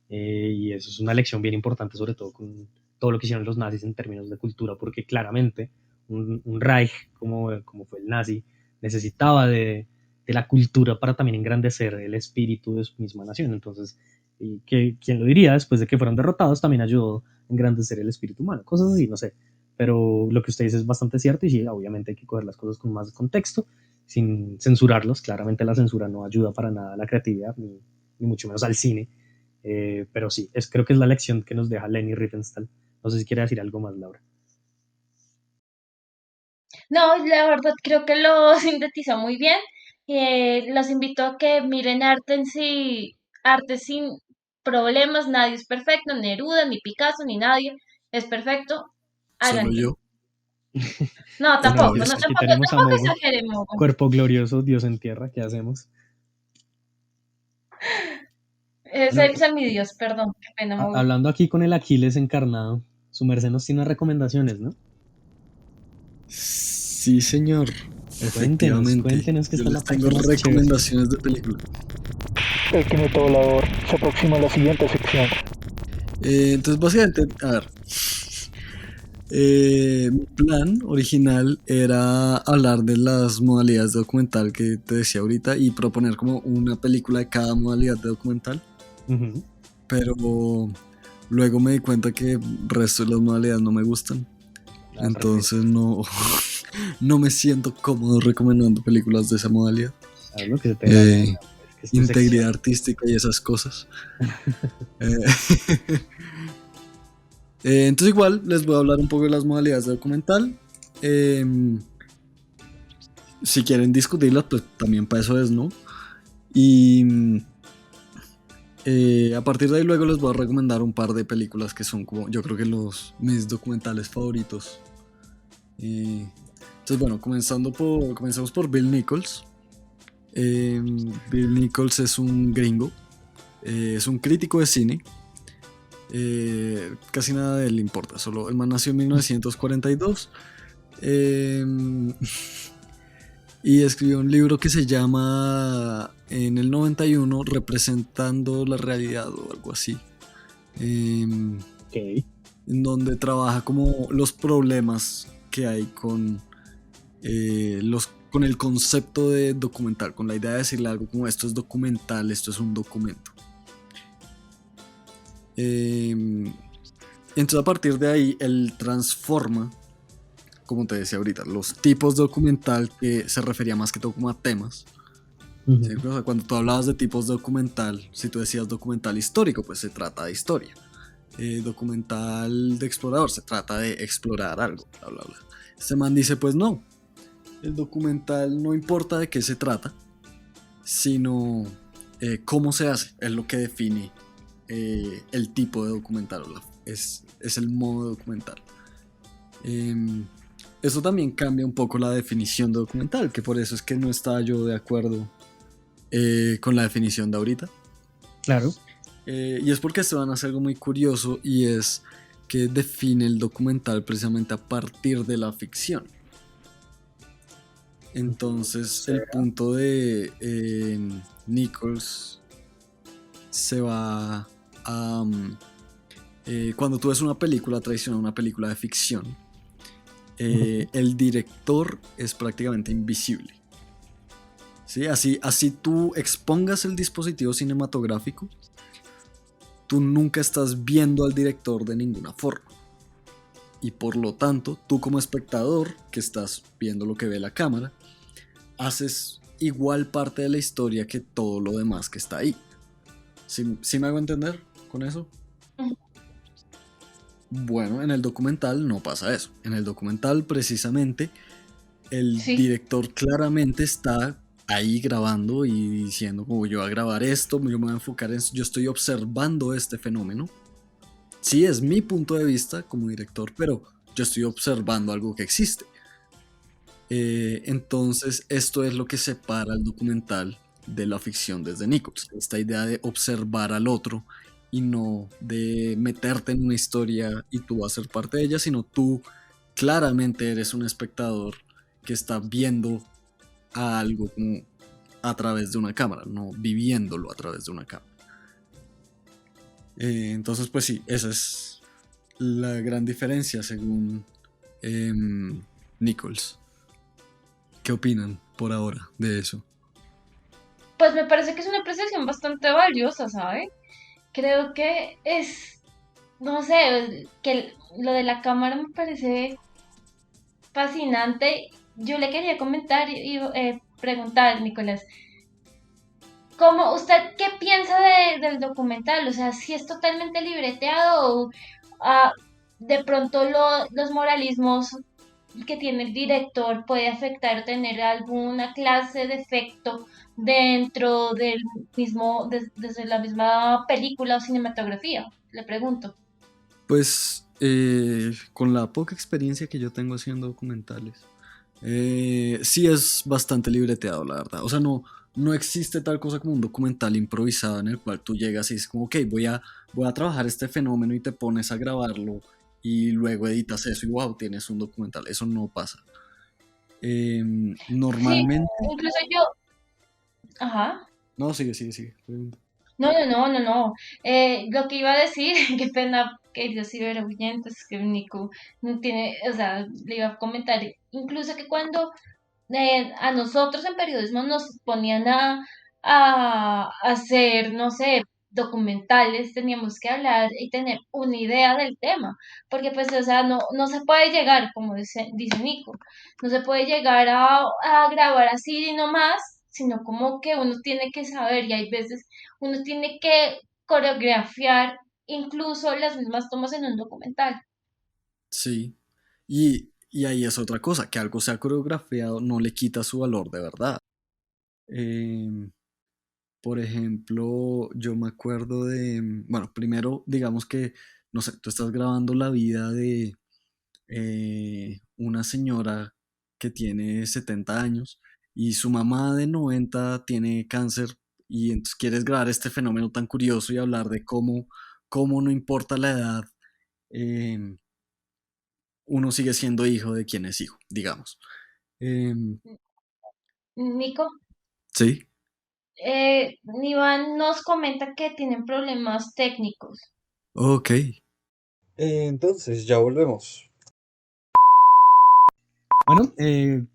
Y eso es una lección bien importante, sobre todo con todo lo que hicieron los nazis en términos de cultura, porque claramente un Reich como fue el nazi necesitaba de la cultura para también engrandecer el espíritu de su misma nación. Entonces, y que quien lo diría, después de que fueron derrotados, también ayudó a engrandecer el espíritu humano, cosas así, no sé. Pero lo que usted dice es bastante cierto y sí, obviamente hay que coger las cosas con más contexto, sin censurarlos. Claramente la censura no ayuda para nada a la creatividad, ni mucho menos al cine. Pero sí, creo que es la lección que nos deja Leni Riefenstahl. No sé si quiere decir algo más, Laura. No, la verdad creo que lo sintetizó muy bien. Los invito a que miren arte sin problemas, nadie es perfecto, ni Neruda, ni Picasso, ni nadie es perfecto. Solo Háganlo. yo. No, Bueno, tampoco, Entonces, no, aquí tampoco, tenemos a tampoco Mogo, exageremos. cuerpo glorioso, Dios en tierra, ¿qué hacemos? Es Bueno, el semidios, perdón, qué pena, Mogo. hablando aquí con el Aquiles encarnado, su merced nos tiene recomendaciones, ¿no? sí, señor. Cuéntenos, Efectivamente. cuéntenos que Yo esta es les la tengo parte más chévere. recomendaciones de película. El quinto volador se aproxima a la siguiente sección. Entonces, básicamente, a ver. Mi plan original era hablar de las modalidades de documental que te decía ahorita y proponer como una película de cada modalidad de documental, Ujú. pero luego me di cuenta que el resto de las modalidades no me gustan, Al revés. entonces no, no me siento cómodo recomendando películas de esa modalidad. Haz lo que se te dé la gana, Eh, es que esta Integridad sección. artística y esas cosas. Eh, entonces igual les voy a hablar un poco de las modalidades de documental. Em, si quieren discutirlas, pues también para eso es, ¿no? Y a partir de ahí luego les voy a recomendar un par de películas que son como, yo creo que mis documentales favoritos. Entonces bueno, comencemos por Bill Nichols. Bill Nichols es un gringo, es un crítico de cine. Casi nada de él le importa, solo el man nació en 1942. Y escribió un libro que se llama en el 91 Representando la Realidad o algo así, Ok. en donde trabaja como los problemas que hay con con el concepto de documental, con la idea de decirle algo como esto es documental, esto es un documento. Entonces a partir de ahí él transforma, como te decía ahorita, los tipos de documental, que se refería más que todo como a temas. Ujú. ¿Sí? O sea, cuando tú hablabas de tipos de documental, si tú decías documental histórico, pues se trata de historia. Documental de explorador, se trata de explorar algo, bla, bla, bla. Este man dice, pues no, el documental no importa de qué se trata, sino cómo se hace, es lo que define el tipo de documental, es el modo documental. Eso también cambia un poco la definición de documental, que por eso es que no estaba yo de acuerdo con la definición de ahorita. Claro. Y es porque se van a hacer algo muy curioso, y es que define el documental precisamente a partir de la ficción. Entonces el punto de Nichols se va a... cuando tú ves una película tradicional, una película de ficción, el director es prácticamente invisible. ¿Sí? Así tú expongas el dispositivo cinematográfico, tú nunca estás viendo al director de ninguna forma. Y por lo tanto, tú como espectador, que estás viendo lo que ve la cámara, haces igual parte de la historia que todo lo demás que está ahí. ¿Sí me hago entender con eso? Bueno, en el documental no pasa eso. En el documental, precisamente, el Sí. director claramente está ahí grabando y diciendo, como yo voy a grabar esto, yo me voy a enfocar en eso, yo estoy observando este fenómeno. Sí, es mi punto de vista como director, pero yo estoy observando algo que existe. Entonces, esto es lo que separa el documental de la ficción desde Nichols. Esta idea de observar al otro y no de meterte en una historia y tú vas a ser parte de ella, sino tú claramente eres un espectador que está viendo a algo como a través de una cámara, no viviéndolo a través de una cámara. Entonces, pues sí, esa es la gran diferencia según Nichols. ¿Qué opinan por ahora de eso? Pues me parece que es una apreciación bastante valiosa, ¿sabe? Creo que no sé, que lo de la cámara me parece fascinante. Yo le quería comentar y preguntar, Nicolás, ¿Usted qué piensa del documental? O sea, si es totalmente libreteado o ah, de pronto los moralismos que tiene el director puede afectar o tener alguna clase de efecto dentro del mismo, desde la misma película o cinematografía, le pregunto. Pues con la poca experiencia que yo tengo haciendo documentales, sí es bastante libreteado, la verdad. O sea, no existe tal cosa como un documental improvisado en el cual tú llegas y dices como, ok, voy a trabajar este fenómeno y te pones a grabarlo y luego editas eso y wow, tienes un documental. Eso no pasa. Sí, Normalmente... incluso yo, ajá. No, sigue. Pregunta. No, no, no, no, no. Lo que iba a decir, qué pena, queridos ciberoyentes, que Nico no tiene, o sea, le iba a comentar, incluso que cuando a nosotros en periodismo nos ponían a hacer, no sé, documentales, teníamos que hablar y tener una idea del tema, porque pues, o sea, no se puede llegar, como dice Nico, no se puede llegar a grabar así nomás, sino como que uno tiene que saber y hay veces uno tiene que coreografiar incluso las mismas tomas en un documental. Sí. Y ahí es otra cosa, que algo sea coreografiado no le quita su valor de verdad. Em, por ejemplo, yo me acuerdo de, bueno, primero digamos que, no sé, tú estás grabando la vida de una señora que tiene 70 años y su mamá de 90 tiene cáncer y entonces quieres grabar este fenómeno tan curioso y hablar de cómo no importa la edad, em, uno sigue siendo hijo de quien es hijo, digamos. Em, Nico, sí. Iván nos comenta que tienen problemas técnicos. Ok. Entonces, ya volvemos. Bueno,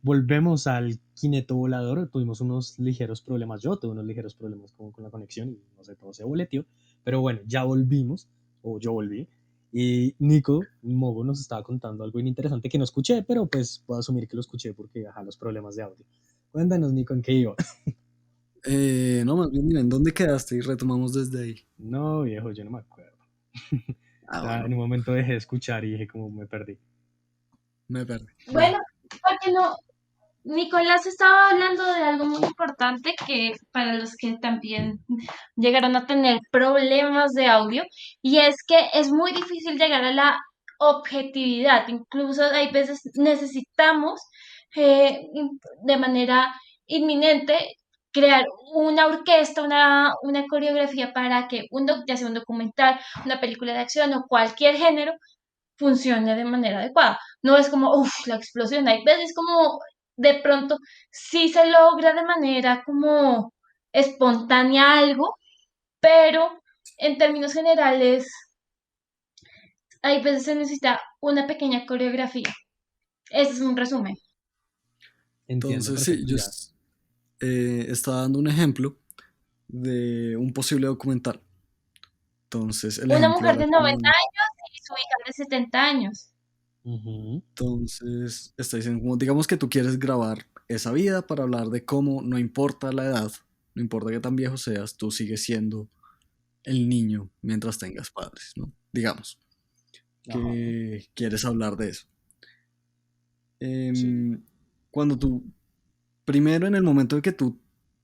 volvemos al Kineto volador. Tuvimos unos ligeros problemas. Yo tuve unos ligeros problemas con la conexión y no sé, todo se boleteó. Pero bueno, ya volvimos, o yo volví. Y Nico Mogo nos estaba contando algo bien interesante que no escuché, pero pues puedo asumir que lo escuché porque, ajá, los problemas de audio. Cuéntanos, Nico, ¿en qué iba? No, más bien, miren, ¿dónde quedaste? Y retomamos desde ahí. No, viejo, yo no me acuerdo. Ah, Ya en bueno, un momento dejé de escuchar y dije como me perdí. me perdí. Bueno, Bueno, porque no, Nicolás estaba hablando de algo muy importante que para los que también llegaron a tener problemas de audio, y es que es muy difícil llegar a la objetividad. Incluso hay veces necesitamos de manera inminente crear una orquesta, una coreografía para que ya sea un documental, una película de acción o cualquier género funcione de manera adecuada. No es como, uff, la explosión. Hay veces como de pronto sí se logra de manera como espontánea algo, pero en términos generales hay veces se necesita una pequeña coreografía. Ese es un resumen. Entiendo entonces sí, perfecto yo ya. estaba dando un ejemplo de un posible documental. Entonces, el Una ejemplo mujer era de 90 como, años y su hija de 70 años. Ujú. entonces, está diciendo como, digamos que tú quieres grabar esa vida para hablar de cómo no importa la edad, no importa qué tan viejo seas, tú sigues siendo el niño mientras tengas padres, ¿no? Digamos Ajá, que quieres hablar de eso. sí. Em, Cuando tú, primero en el momento en que tú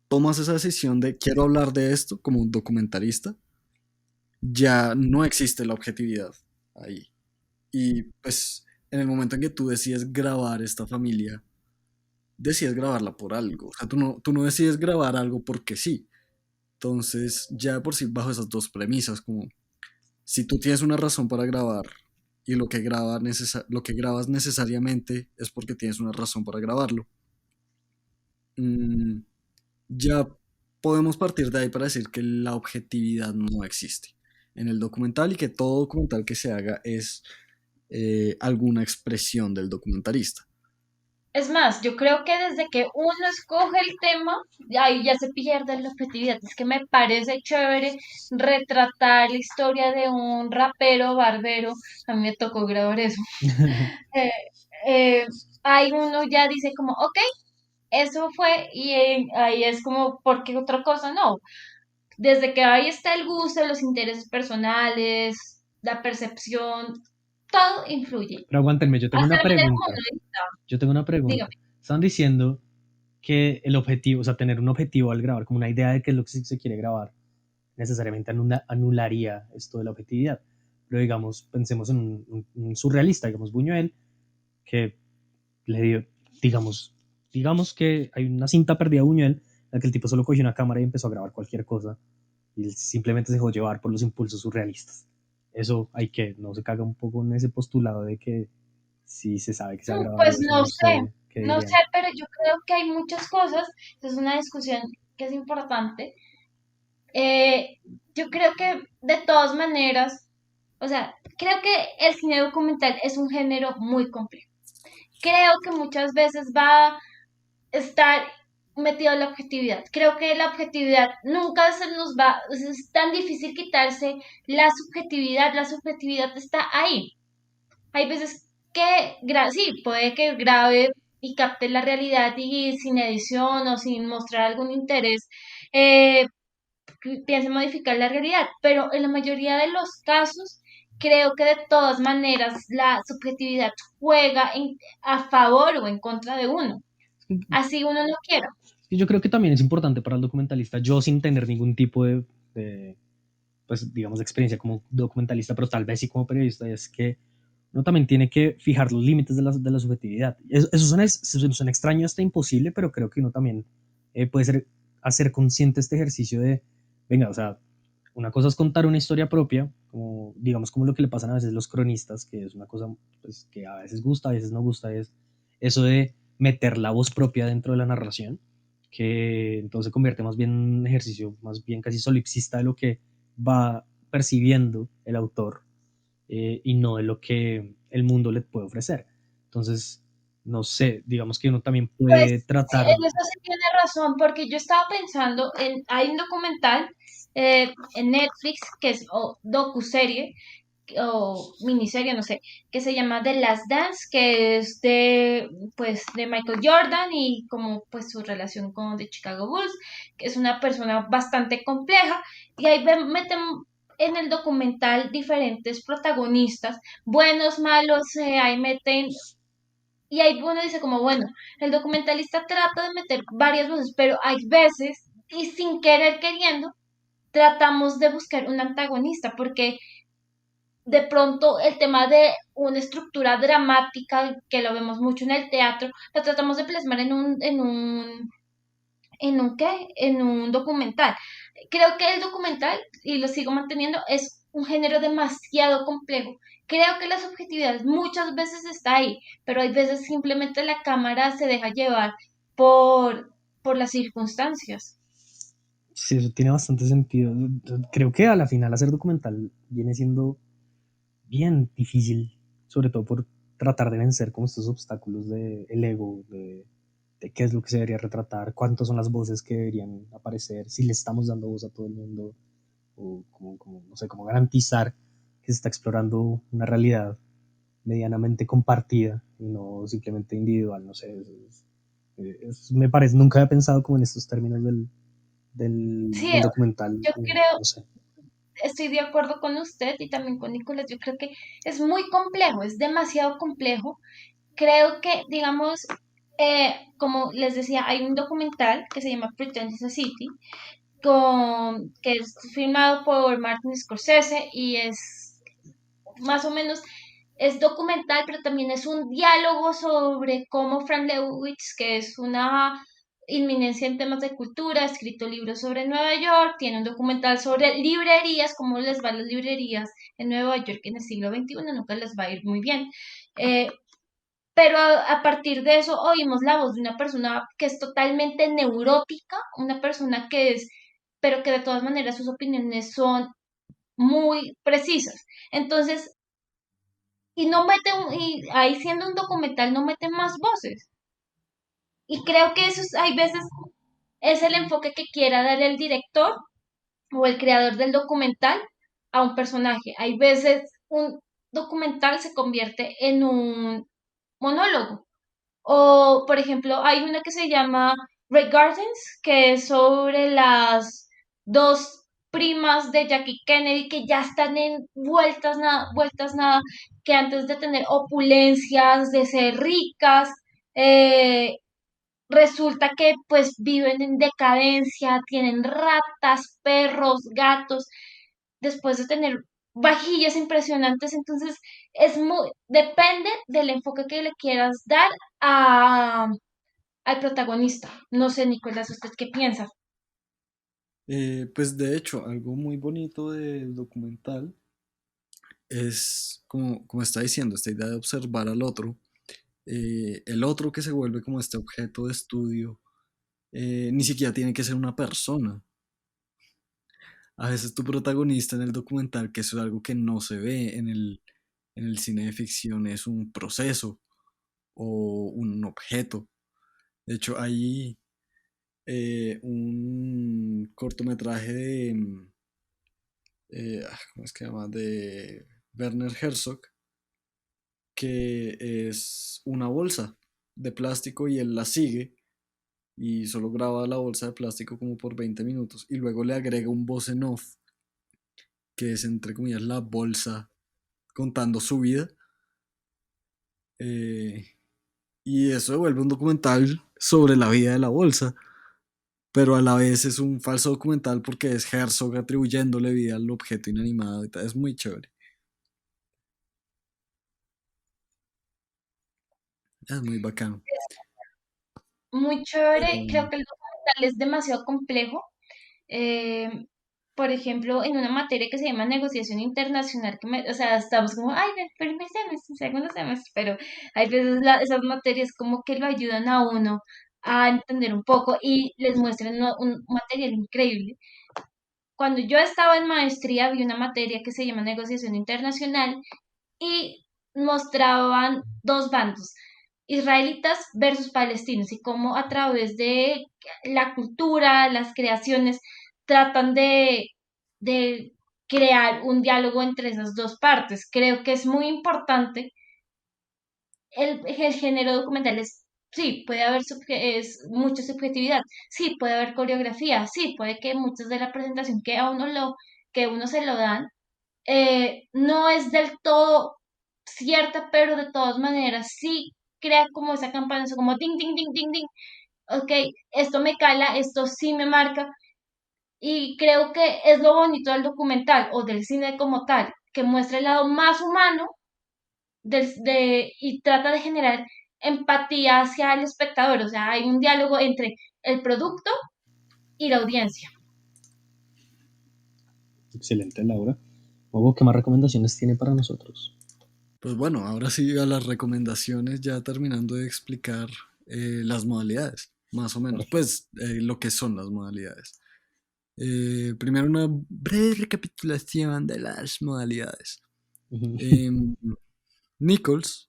tomas esa decisión de quiero hablar de esto como un documentalista, ya no existe la objetividad ahí. Y pues en el momento en que tú decides grabar esta familia, decides grabarla por algo. O sea, tú no decides grabar algo porque sí. Entonces, ya de por sí, bajo esas dos premisas, como si tú tienes una razón para grabar y lo que grabas necesariamente es porque tienes una razón para grabarlo, mm, ya podemos partir de ahí para decir que la objetividad no existe en el documental y que todo documental que se haga es alguna expresión del documentalista. Es más, yo creo que desde que uno escoge el tema, ahí ya se pierde la objetividad. Es que me parece chévere retratar la historia de un rapero barbero. A mí me tocó grabar eso. Eh, eh, Ahí uno ya dice como, ok, eso fue y ahí es como, ¿por qué otra cosa? No, desde que ahí está el gusto, los intereses personales, la percepción, todo influye. Pero aguántenme, yo tengo Hasta una la manera como pregunta. uno edita. Yo tengo una Dígame. pregunta. Están diciendo que el objetivo, o sea, tener un objetivo al grabar, como una idea de qué es lo que se quiere grabar, necesariamente anularía esto de la objetividad. Pero digamos, pensemos en un surrealista, digamos Buñuel, que le dio, digamos, digamos que hay una cinta perdida de Buñuel, en la que el tipo solo cogió una cámara y empezó a grabar cualquier cosa, y él simplemente se dejó llevar por los impulsos surrealistas. Eso hay que, no se caga un poco en ese postulado de que si se sabe que se ha grabado Pues eso, no no sé, sé qué no sé, dirían. pero yo creo que hay muchas cosas, es una discusión que es importante. Eh, yo creo que de todas maneras, o sea, creo que el cine documental es un género muy complejo. Creo que muchas veces va a estar metido en la objetividad. Creo que la objetividad nunca se nos va, es tan difícil quitarse la subjetividad está ahí. Hay veces que, sí, puede que grabe y capte la realidad y sin edición o sin mostrar algún interés, eh, piense modificar la realidad, pero en la mayoría de los casos creo que de todas maneras la subjetividad juega a favor o en contra de uno, así uno no quiera. Y yo creo que también es importante para el documentalista, yo sin tener ningún tipo de, pues, digamos, de experiencia como documentalista, pero tal vez sí como periodista, es que uno también tiene que fijar los límites de la subjetividad. Eso suena extraño hasta imposible, pero creo que uno también puede ser, hacer consciente este ejercicio de, venga, o sea, una cosa es contar una historia propia, como, digamos, como lo que le pasan a veces los cronistas, que es una cosa pues, que a veces gusta, a veces no gusta, es eso de meter la voz propia dentro de la narración, que entonces se convierte más bien en un ejercicio más bien casi solipsista de lo que va percibiendo el autor y no de lo que el mundo le puede ofrecer. Entonces, no sé, digamos que uno también Pues puede tratar, en eso sí tiene razón, porque yo estaba pensando en, hay un documental en Netflix que es docuserie o miniserie, no sé, que se llama The Last Dance, que es de, pues, de Michael Jordan y como pues su relación con The Chicago Bulls, que es una persona bastante compleja, y ahí meten en el documental diferentes protagonistas, buenos, malos, ahí meten, y ahí uno dice como, bueno, el documentalista trata de meter varias voces, pero hay veces, y sin querer queriendo, tratamos de buscar un antagonista, porque de pronto el tema de una estructura dramática, que lo vemos mucho en el teatro, lo tratamos de plasmar en un documental. Creo que el documental, y lo sigo manteniendo, es un género demasiado complejo. Creo que la subjetividad muchas veces está ahí, pero hay veces simplemente la cámara se deja llevar por las circunstancias. sí, eso tiene bastante sentido. Creo que a la final hacer documental viene siendo bien difícil, sobre todo por tratar de vencer como estos obstáculos del el ego, de qué es lo que se debería retratar, cuántas son las voces que deberían aparecer, si le estamos dando voz a todo el mundo, o como, no sé, cómo garantizar que se está explorando una realidad medianamente compartida y no simplemente individual, no sé, me parece, nunca había pensado como en estos términos Sí, del documental, yo creo, no sé. estoy de acuerdo con usted y también con Nicolás. Yo creo que es muy complejo, es demasiado complejo. Creo que, digamos, como les decía, hay un documental que se llama Pretend It's a City, que es filmado por Martin Scorsese y es más o menos, es documental, pero también es un diálogo sobre cómo Frank Lebowitz, que es una inminencia en temas de cultura, ha escrito libros sobre Nueva York, tiene un documental sobre librerías, cómo les va a las librerías en Nueva York en el siglo XXI, nunca les va a ir muy bien. Eh, pero a partir de eso oímos la voz de una persona que es totalmente neurótica, una persona que es, pero que de todas maneras sus opiniones son muy precisas. Entonces, y no mete, y ahí siendo un documental no mete más voces. Y creo que eso hay veces es el enfoque que quiera dar el director o el creador del documental a un personaje. Hay veces un documental se convierte en un monólogo O, por ejemplo, hay una que se llama Red Gardens, que es sobre las dos primas de Jackie Kennedy que ya están en vueltas nada, que antes de tener opulencias, de ser ricas, eh, resulta que pues viven en decadencia, tienen ratas, perros, gatos, después de tener vajillas impresionantes. Entonces depende del enfoque que le quieras dar a, al protagonista. No sé, Nicolás, ¿usted qué piensa? Pues de hecho, algo muy bonito del documental es, como está diciendo, esta idea de observar al otro, el otro que se vuelve como este objeto de estudio, ni siquiera tiene que ser una persona. A veces tu protagonista en el documental, que eso es algo que no se ve en el cine de ficción, es un proceso o un objeto. De hecho, hay un cortometraje de, ¿cómo es que se llama? De Werner Herzog, que es una bolsa de plástico y él la sigue y solo graba la bolsa de plástico como por 20 minutos y luego le agrega un voz en off, que es entre comillas la bolsa contando su vida. eh, y eso se vuelve un documental sobre la vida de la bolsa, pero a la vez es un falso documental porque es Herzog atribuyéndole vida al objeto inanimado y tal. Es muy chévere. Es muy bacano. Muy Pero chévere, creo que el documental es demasiado complejo. Eh, por ejemplo, en una materia que se llama negociación internacional, o sea, estamos como, ay, el primer semestre, segundo semestre, pero hay veces esas materias como que lo ayudan a uno a entender un poco y les muestran un material increíble. Cuando yo estaba en maestría, vi una materia que se llama negociación internacional y mostraban dos bandos, israelitas versus palestinos, y cómo a través de la cultura, las creaciones, tratan de crear un diálogo entre esas dos partes. Creo que es muy importante el género documental. Sí, puede haber mucha subjetividad, sí, puede haber coreografía, sí, puede que muchas de la presentación que uno se lo dan no es del todo cierta, pero de todas maneras sí crea como esa campana, eso como ding, ding, ding, ding, ding. Ok, esto me cala, esto sí me marca. Y creo que es lo bonito del documental o del cine como tal, que muestra el lado más humano y trata de generar empatía hacia el espectador. O sea, hay un diálogo entre el producto y la audiencia. Excelente, Laura. Hugo, ¿qué más recomendaciones tiene para nosotros? pues bueno, ahora sí a las recomendaciones, ya terminando de explicar las modalidades, más o menos, Perfecto. pues lo que son las modalidades. Primero una breve recapitulación de las modalidades. Em, Nichols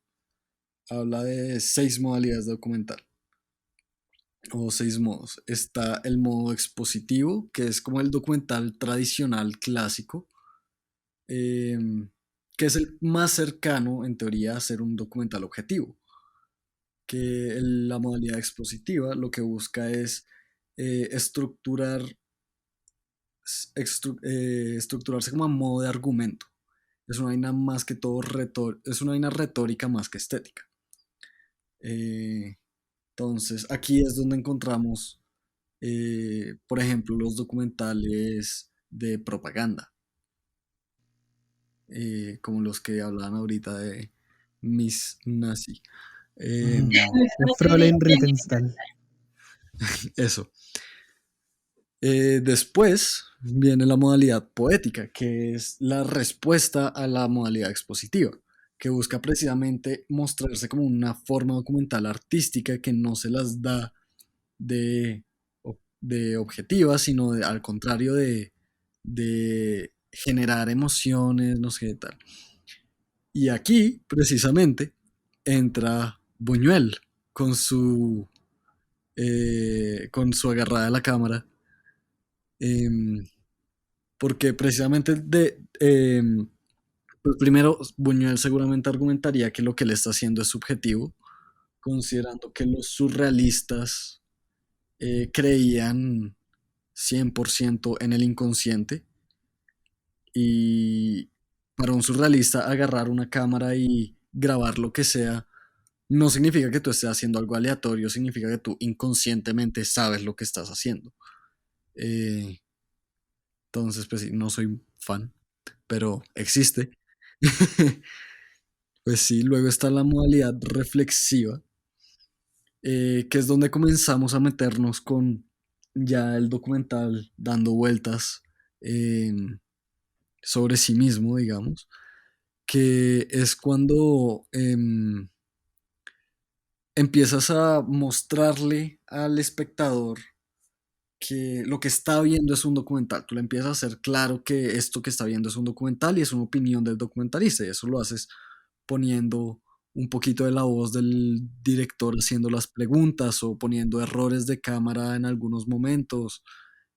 habla de 6 modalidades de documental o 6 modos. Está el modo expositivo, que es como el documental tradicional clásico, em, que es el más cercano, en teoría, a ser un documental objetivo. Que la modalidad expositiva lo que busca es estructurar, estructurarse como a modo de argumento. Es una vaina más que todo es una vaina retórica más que estética. Eh, entonces, aquí es donde encontramos, por ejemplo, los documentales de propaganda, como los que hablaban ahorita de Miss Nazi. Fräulein Rittenstahl. Eso. Después viene la modalidad poética, que es la respuesta a la modalidad expositiva, que busca precisamente mostrarse como una forma documental artística que no se las da de objetiva, sino al contrario de generar emociones, no sé qué tal. Y aquí, precisamente, entra Buñuel con su agarrada a la cámara, em, porque precisamente pues primero Buñuel seguramente argumentaría que lo que él está haciendo es subjetivo, considerando que los surrealistas creían 100% en el inconsciente y para un surrealista agarrar una cámara y grabar lo que sea no significa que tú estés haciendo algo aleatorio, significa que tú inconscientemente sabes lo que estás haciendo. Eh, entonces, pues sí, no soy fan, pero existe. Pues sí, luego está la modalidad reflexiva, que es donde comenzamos a meternos con ya el documental dando vueltas sobre sí mismo, digamos, que es cuando empiezas a mostrarle al espectador que lo que está viendo es un documental. Tú le empiezas a hacer claro que esto que está viendo es un documental y es una opinión del documentalista, y eso lo haces poniendo un poquito de la voz del director haciendo las preguntas o poniendo errores de cámara en algunos momentos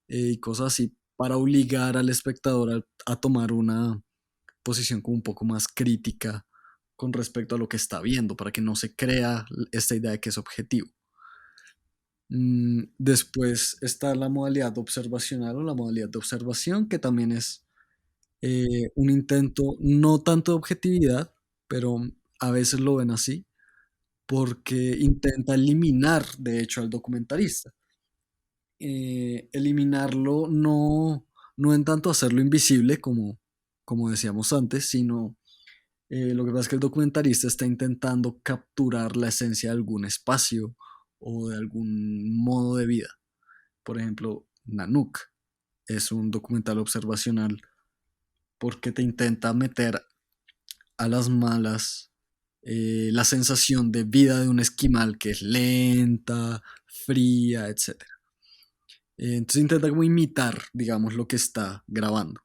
y cosas así para obligar al espectador a tomar una posición como un poco más crítica con respecto a lo que está viendo, para que no se crea esta idea de que es objetivo. Después está la modalidad observacional o la modalidad de observación, que también es un intento no tanto de objetividad, pero a veces lo ven así, porque intenta eliminar, de hecho, al documentalista. Eliminarlo no en tanto hacerlo invisible, como decíamos antes, sino lo que pasa es que el documentalista está intentando capturar la esencia de algún espacio o de algún modo de vida. Por ejemplo, Nanook es un documental observacional porque te intenta meter a las malas la sensación de vida de un esquimal que es lenta, fría, etc. Entonces intenta como imitar, digamos, lo que está grabando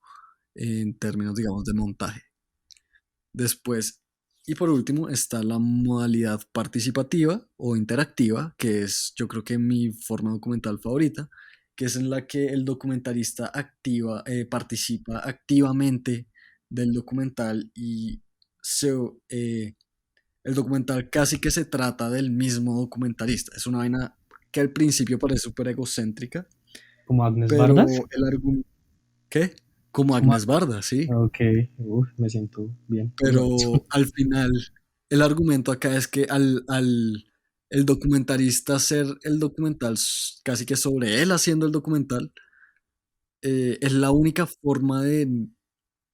en términos, digamos, de montaje. Después, y por último, está la modalidad participativa o interactiva, que es yo creo que mi forma documental favorita, que es en la que el documentalista participa activamente del documental y se, eh, el documental casi que se trata del mismo documentalista. Es una vaina que al principio parece súper egocéntrica, Como Agnes pero Bardas. el argumento... ¿Qué? Como Como... Agnes Barda, sí. Ok, me siento bien. Pero al final, el argumento acá es que el documentalista hacer el documental casi que sobre él haciendo el documental, es la única forma de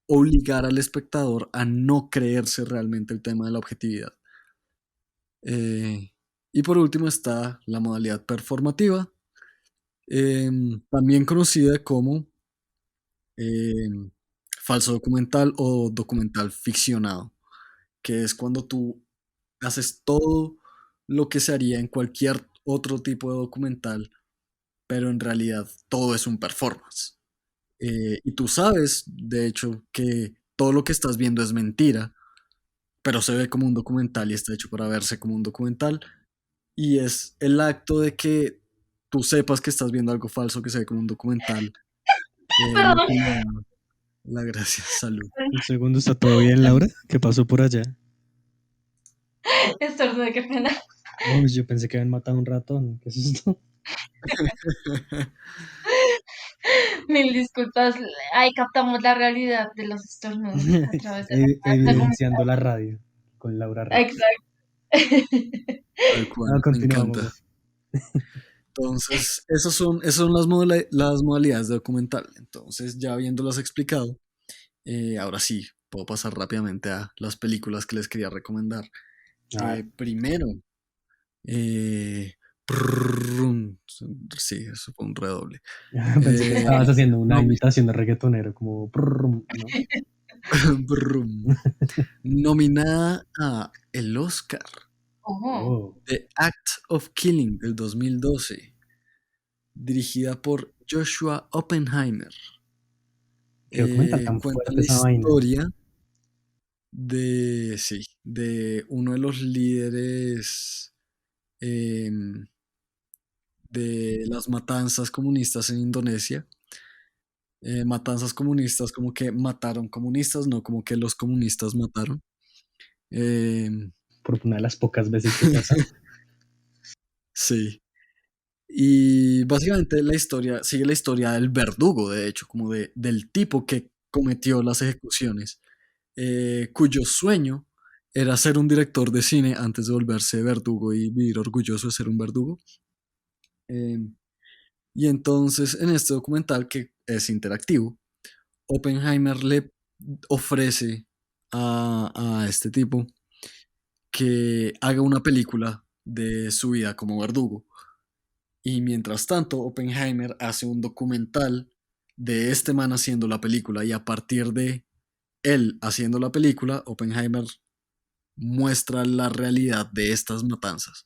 obligar al espectador a no creerse realmente el tema de la objetividad. Y por último está la modalidad performativa, también conocida como em, falso documental o documental ficcionado, que es cuando tú haces todo lo que se haría en cualquier otro tipo de documental, pero en realidad todo es un performance. Y tú sabes, de hecho, que todo lo que estás viendo es mentira, pero se ve como un documental y está hecho para verse como un documental. Y es el acto de que tú sepas que estás viendo algo falso que se ve como un documental, lo Perdón, que le da la gracia. Salud. Un segundo, ¿está todo bien, Laura? ¿Qué pasó por allá? estornudé, qué pena. Oh, yo pensé que habían matado un ratón. ¿Qué es esto? Mil disculpas. Ahí captamos la realidad de los estornudos a través de la Evidenciando la radio con Laura Rato. Exacto. Tal cual, No, me encanta. continuamos. Entonces, esas son las modalidades de documental. Entonces, ya habiéndolas explicado, ahora sí, puedo pasar rápidamente a las películas que les quería recomendar. Ah, Primero, prrrrum, sí, eso fue un redoble. pensé que Eh, estabas haciendo una nomi- imitación de reggaetonero, como... ¿no? brum. Nominada a el Oscar, Oh, Oh, The Act of Killing del 2012, dirigida por Joshua Oppenheimer. qué documental tan Cuenta fuerte la esa vaina. historia de uno de los líderes em, de las matanzas comunistas en Indonesia. Matanzas comunistas como que mataron comunistas, no como que los comunistas mataron. Em, Por una de las pocas veces que pasa. Sí. Y básicamente la historia sigue la historia del verdugo, de hecho, como del tipo que cometió las ejecuciones, cuyo sueño era ser un director de cine antes de volverse verdugo y vivir orgulloso de ser un verdugo. Eh, y entonces en este documental, que es interactivo, Oppenheimer le ofrece a este tipo que haga una película de su vida como verdugo. Y mientras tanto, Oppenheimer hace un documental de este man haciendo la película y a partir de él haciendo la película, Oppenheimer muestra la realidad de estas matanzas.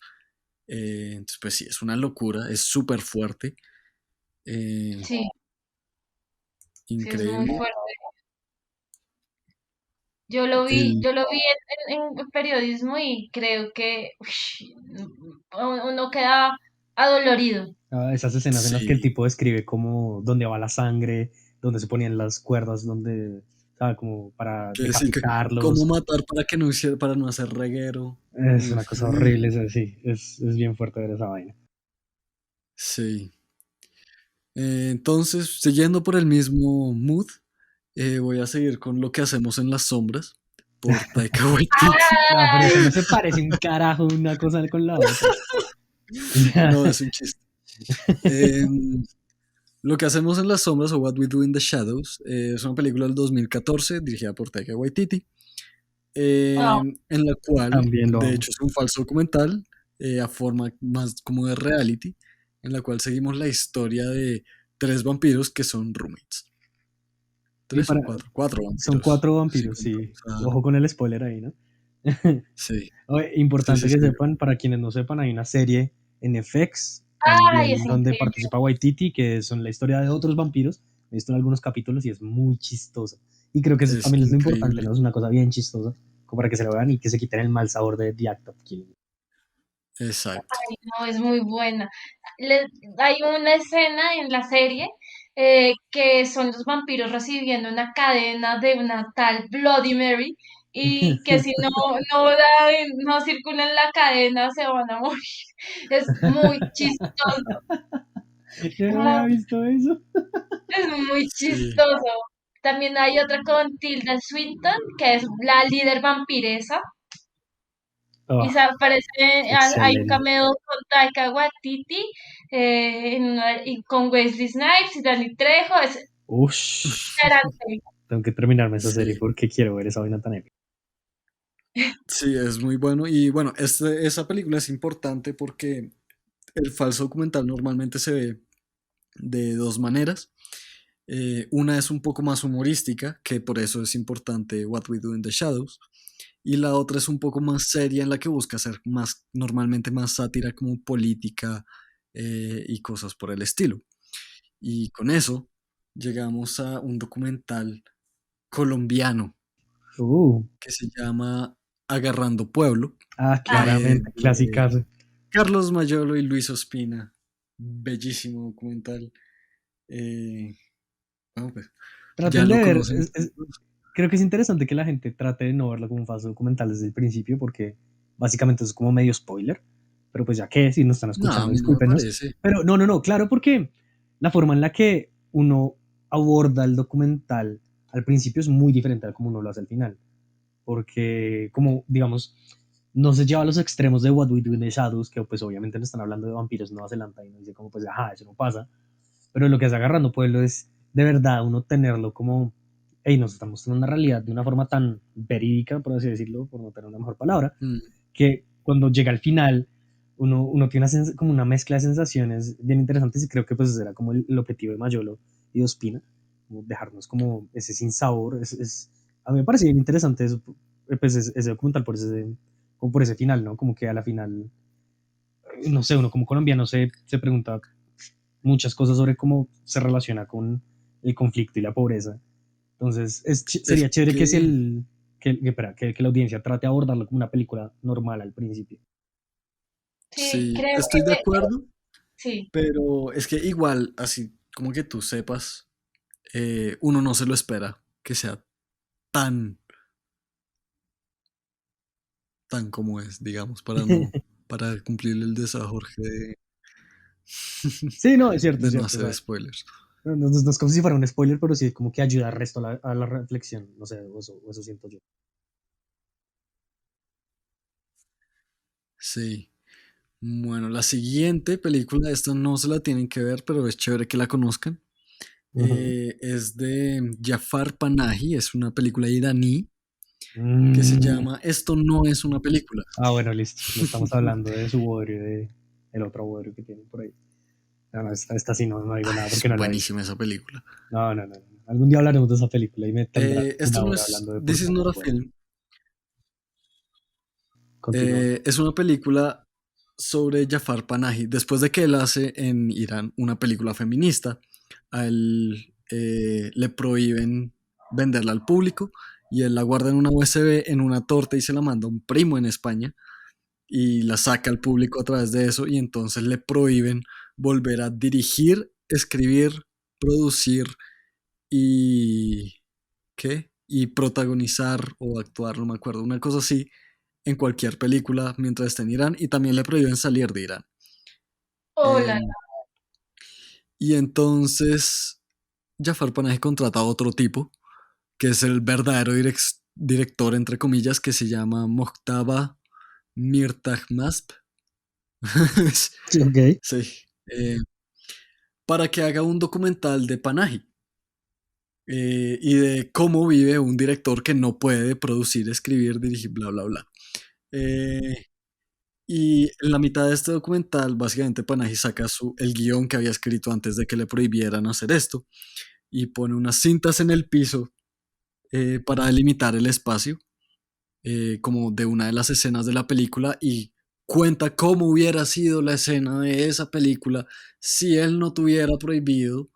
Entonces, pues sí, es una locura, es súper fuerte, eh, Sí, sí, es muy increíble. fuerte. El, Yo lo vi en periodismo y creo que uno queda adolorido. Esas escenas en las que el sí, tipo describe como dónde va la sangre, dónde se ponían las cuerdas, dónde, ¿sabe? Como para que sí, que cómo decapitarlos. matar para que no hiciera, para no hacer reguero. Es una Uf, cosa horrible, sí, es bien fuerte ver esa vaina. sí. Entonces, siguiendo por el mismo mood, voy a seguir con Lo que hacemos en las sombras por Taika Waititi. No, pero eso no se parece un carajo una cosa con la otra. No, es un chiste. Em, Lo que hacemos en las sombras o What We Do in the Shadows es una película del 2014 dirigida por Taika Waititi, Ah, en la cual, También lo de amo. hecho, es un falso documental a forma más como de reality, en la cual seguimos la historia de tres vampiros que son roommates. Y ¿Tres o cuatro? Cuatro son vampiros. 4 vampiros, Sí, sí. contamos a... Ojo con el spoiler ahí, ¿no? Sí, Oye, sí, importante sí, que sí. sepan, para quienes no sepan, hay una serie en FX ay, también es donde increíble. participa Waititi, que son la historia de otros vampiros. He visto en algunos capítulos y es muy chistosa. Y creo que eso Es también es lo importante, increíble. ¿no? Es una cosa bien chistosa, como para que se lo vean y que se quiten el mal sabor de The Act of Killing. Exacto. No, es muy buena. Hay una escena en la serie que son los vampiros recibiendo una cadena de una tal Bloody Mary y que si no circulan la cadena se van a morir. Es muy chistoso, Yo no había muy, visto eso. es muy Sí. chistoso. También hay otra con Tilda Swinton, que es la líder vampiresa. Y Oh, se aparece, hay un excelente. cameo con Taika Waititi, y con Wesley Snipes y Danny Trejo, es Ush, hilarante. tengo que terminarme esa serie Sí. porque quiero ver esa vaina tan épica. Sí, es muy bueno. Y bueno, esa película es importante porque el falso documental normalmente se ve de dos maneras. Una es un poco más humorística, que por eso es importante What We Do in the Shadows. Y la otra es un poco más seria, en la que busca hacer más, normalmente más sátira como política y cosas por el estilo. Y con eso llegamos a un documental colombiano Uh, que se llama Agarrando Pueblo, Ah, claramente, de clasicazo. Carlos Mayolo y Luis Ospina. Bellísimo documental. Eh, bueno, pues, ya Traten de lo ver, conocen. creo que es interesante que la gente trate de no verlo como un falso documental desde el principio, porque básicamente es como medio spoiler. Pero pues ya que si nos están No, a escuchando, mí no me discúlpenos. parece. Pero no, claro, porque la forma en la que uno aborda el documental al principio es muy diferente a como uno lo hace al final. Porque, como digamos, no se lleva a los extremos de What We Do in the Shadows, que pues obviamente no están hablando de vampiros en Nueva Zelanda y no dice como pues, ajá, eso no pasa. Pero lo que está agarrando pueblo es de verdad uno tenerlo como, hey, nos estamos mostrando una realidad de una forma tan verídica, por así decirlo, por no tener una mejor palabra, Mm, que cuando llega al final uno tiene como una mezcla de sensaciones bien interesantes y creo que pues ese era como el objetivo de Mayolo y de Ospina, como dejarnos como ese sin sabor. A mí me parece bien interesante eso, pues ese documental como por ese final, ¿no? Como que a la final, no sé, uno como colombiano se pregunta muchas cosas sobre cómo se relaciona con el conflicto y la pobreza. Entonces, Es sería chévere que, si que, espera, que la audiencia trate de abordarlo como una película normal al principio. sí, sí, creo estoy de que acuerdo, sí, pero es que igual, así como que tú sepas, uno no se lo espera que sea tan, tan como es, digamos, para no. para cumplir el deseo a Jorge Sí, no, es cierto, de es no cierto. O hacer sea, spoilers. no es como si fuera un spoiler, pero sí como que ayuda al resto a la reflexión. No sé, o eso siento yo. Sí. Bueno, la siguiente película, esta no se la tienen que ver, pero es chévere que la conozcan. Ujú. Es de Jafar Panahi, es una película iraní que se Mm. llama Esto no es una película. Ah, bueno, listo. No estamos hablando de su bodrio, de el otro bodrio que tienen por ahí. No, no, esta sí no digo nada Es porque no la he visto. buenísima esa película. No, no, no. Algún día hablaremos de esa película y me tendrás Esto una no hora es hablando de por This qué is no me not a acuerdo. film. Continúa. Es una película sobre Jafar Panahi. Después de que él hace en Irán una película feminista, a él le prohíben venderla al público y él la guarda en una USB, en una torta y se la manda a un primo en España y la saca al público a través de eso y entonces le prohíben volver a dirigir, escribir, producir y ¿qué? Y protagonizar o actuar, no me acuerdo, una cosa así en cualquier película mientras esté en Irán y también le prohíben salir de Irán. Hola. Em, y entonces Jafar Panahi contrata a otro tipo, que es el verdadero director, entre comillas, que se llama Mojtaba Mirtahmasp. Sí, ok. Sí. eh, para que haga un documental de Panahi y de cómo vive un director que no puede producir, escribir, dirigir, bla, bla, bla. Eh, y en la mitad de este documental, básicamente Panahi saca el guión que había escrito antes de que le prohibieran hacer esto y pone unas cintas en el piso para delimitar el espacio, como de una de las escenas de la película y cuenta cómo hubiera sido la escena de esa película si él no tuviera prohibido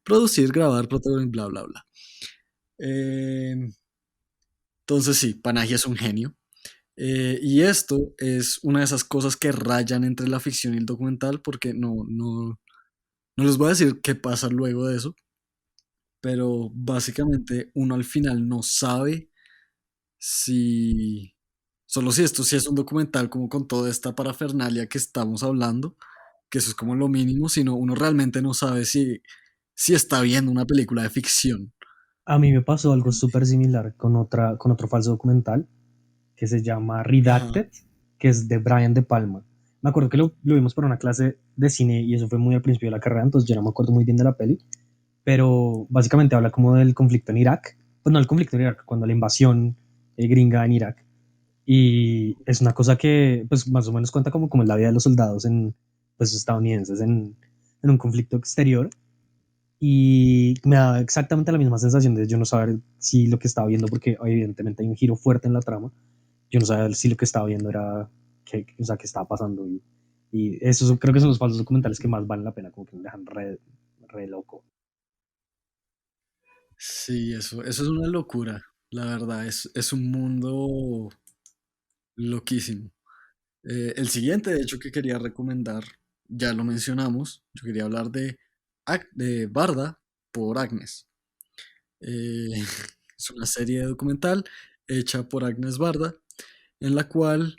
producir, grabar, protagonizar, bla, bla, bla. Eh, entonces sí, Panahi es un genio. Y esto es una de esas cosas que rayan entre la ficción y el documental, porque no les voy a decir qué pasa luego de eso, pero básicamente uno al final no sabe si, solo si esto sí es un documental como con toda esta parafernalia que estamos hablando, que eso es como lo mínimo, sino uno realmente no sabe si está viendo una película de ficción. A mí me pasó algo súper similar con otro falso documental que se llama Ajá. Redacted, que es de Brian De Palma. Me acuerdo que lo vimos para una clase de cine y eso fue muy al principio de la carrera, entonces yo no me acuerdo muy bien de la peli, pero básicamente habla como del conflicto en Irak, pues no el conflicto en Irak, cuando la invasión gringa en Irak. Y es una cosa que pues más o menos cuenta como es la vida de los soldados pues, estadounidenses en un conflicto exterior y me da exactamente la misma sensación de yo no saber si lo que estaba viendo, porque evidentemente hay un giro fuerte en la trama, yo no sabía si lo que estaba viendo era o sea, qué estaba pasando y eso creo que son los falsos documentales que más valen la pena, como que me dejan re loco. Sí, eso es una locura, la verdad, es un mundo loquísimo. El siguiente, de hecho, que quería recomendar, ya lo mencionamos, yo quería hablar de Barda por Agnes. Eh, es una serie documental hecha por Agnes Barda, en la cual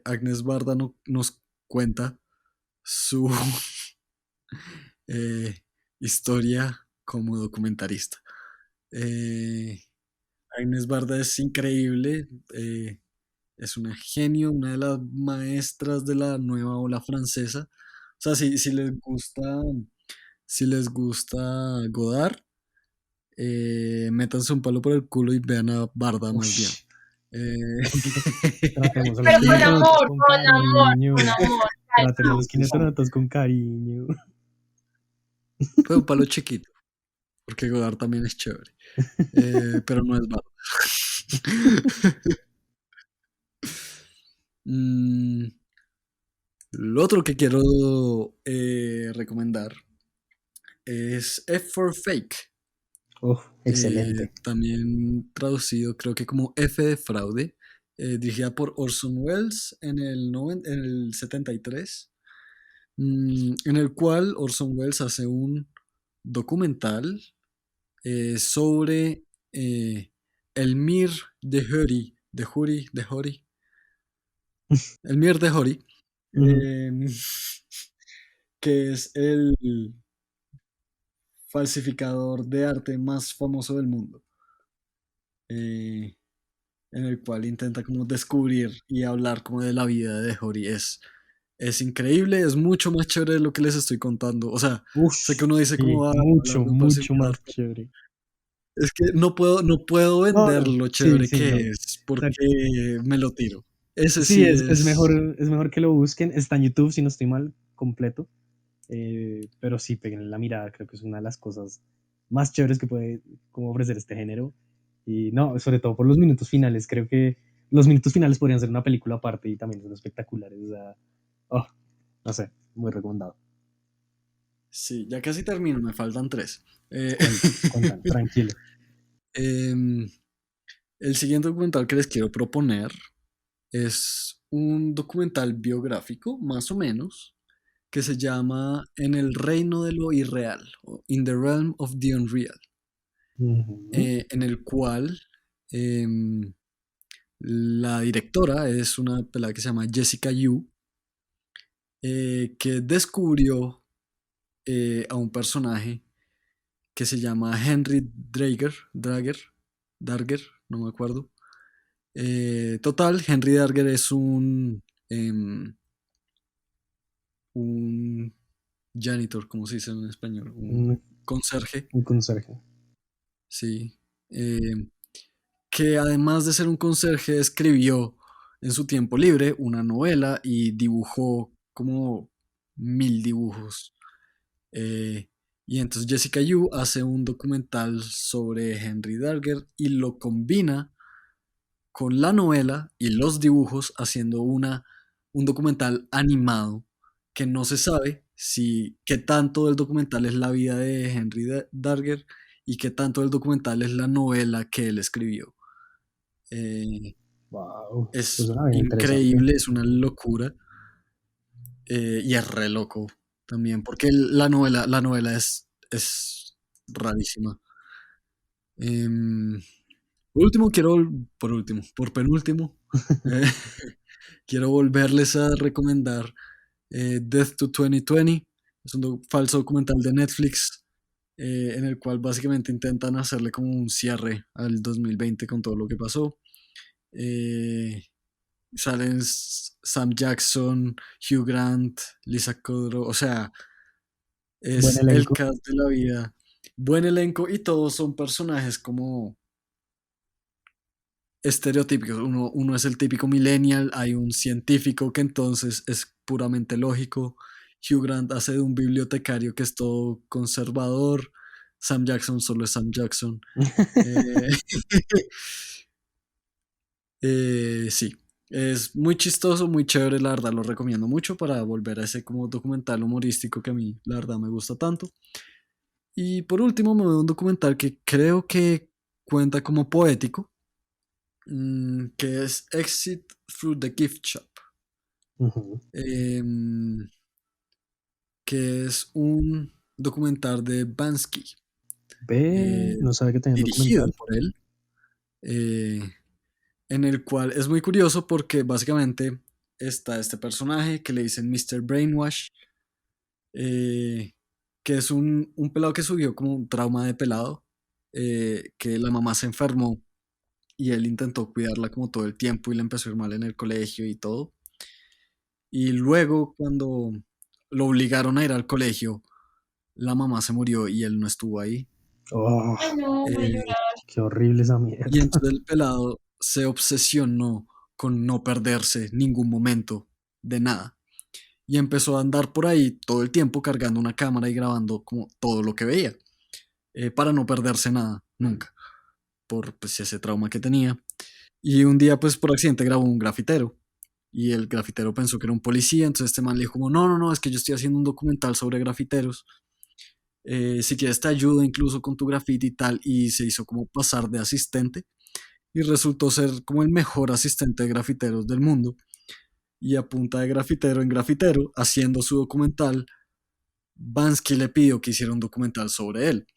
Agnes Barda nos cuenta su eh, historia como documentarista. Eh, Agnes Barda es increíble, es una genio, una de las maestras de la nueva ola francesa. O sea, si les gusta Godard, métanse un palo por el culo y vean a Barda más bien. Ush, Eh, tratemos a los Pero con quinetrómatas amor, con con amor, con cariño, amor. tratemos a Calma. los quinetrómatas con cariño. fue un palo chiquito, porque Godard también es chévere, pero no es Barda. Mm, lo otro que quiero recomendar es F for Fake, Uf, excelente. también traducido creo que como F de fraude, dirigida por Orson Welles en el 73, en el cual Orson Welles hace un documental sobre el Mir de Huri, El Mier de Hori, Ujú. em, que es el falsificador de arte más famoso del mundo, eh, en el cual intenta como descubrir y hablar como de la vida de Hori. Es increíble, es mucho más chévere de lo que les estoy contando. O sea, sé que Ush, uno dice sí, como, hablar mucho, de un mucho falsificador. más chévere. Es que no puedo No, vender no, lo sí, chévere sí, que no. O es sea, porque me lo tiro. Ese sí, sí es mejor que lo busquen. Está en YouTube, si no estoy mal, completo. Pero sí, peguen la mirada, creo que es una de las cosas más chéveres que puede como ofrecer este género. Y no, sobre todo por los minutos finales, creo que los minutos finales podrían ser una película aparte y también son espectaculares. O sea, oh, no sé, muy recomendado. sí, ya casi termino, me faltan tres. Eh, Cuentan, cuentan, tranquilo. em, el siguiente documental que les quiero proponer es un documental biográfico, más o menos, que se llama En el reino de lo irreal, o In the Realm of the Unreal, Ujú. en el cual em, la directora es una pelada que se llama Jessica Yu, que descubrió a un personaje que se llama Henry Darger, no me acuerdo. Total, Henry Darger es em, un janitor, como se dice en español, un Un, conserje, un conserje. sí, que además de ser un conserje escribió en su tiempo libre una novela y dibujó como 1000 dibujos. Eh, y entonces Jessica Yu hace un documental sobre Henry Darger y lo combina con la novela y los dibujos haciendo un documental animado que no se sabe si qué tanto del documental es la vida de Henry Darger y qué tanto del documental es la novela que él escribió. Eh, Wow, eso es suena bien interesante. increíble, es una locura, y es re loco también porque la novela es rarísima. Em, por penúltimo, eh, quiero volverles a recomendar Death to 2020. Es un falso documental de Netflix, en el cual básicamente intentan hacerle como un cierre al 2020 con todo lo que pasó. Eh, Salen Sam Jackson, Hugh Grant, Lisa Kudrow, o sea, Buen es el elenco. cast de la vida. Buen elenco y todos son personajes como estereotípicos. Uno es el típico millennial, hay un científico que entonces es puramente lógico. Hugh Grant hace de un bibliotecario que es todo conservador. Sam Jackson solo es Sam Jackson. Eh, sí, es muy chistoso, muy chévere, la verdad lo recomiendo mucho para volver a ese como documental humorístico que a mí la verdad me gusta tanto. Y por último me veo un documental que creo que cuenta como poético, que es Exit Through the Gift Shop, Ujú. em, que es un documental de Bansky, Ve, eh, no sabe que tenía un dirigido documental. por él, eh, en el cual es muy curioso porque básicamente está este personaje que le dicen Mr. Brainwash, eh, que es un pelado que subió como un trauma de pelado, que la mamá se enfermó y él intentó cuidarla como todo el tiempo y le empezó a ir mal en el colegio y todo. Y luego cuando lo obligaron a ir al colegio, la mamá se murió y él no estuvo ahí. Oh, Ay, no, voy a Eh, llorar. qué horrible esa y mierda. entonces el pelado se obsesionó con no perderse ningún momento de nada. Y empezó a andar por ahí todo el tiempo cargando una cámara y grabando como todo lo que veía, para no perderse nada, nunca, por pues, ese trauma que tenía. Y un día, pues por accidente grabó un grafitero. Y el grafitero pensó que era un policía, entonces este man le dijo como, no, no, no, es que yo estoy haciendo un documental sobre grafiteros. Si quieres te ayudo incluso con tu graffiti y tal. Y se hizo como pasar de asistente. Y resultó ser como el mejor asistente de grafiteros del mundo. Y a punta de grafitero en grafitero, haciendo su documental, Bansky le pidió que hiciera un documental sobre él.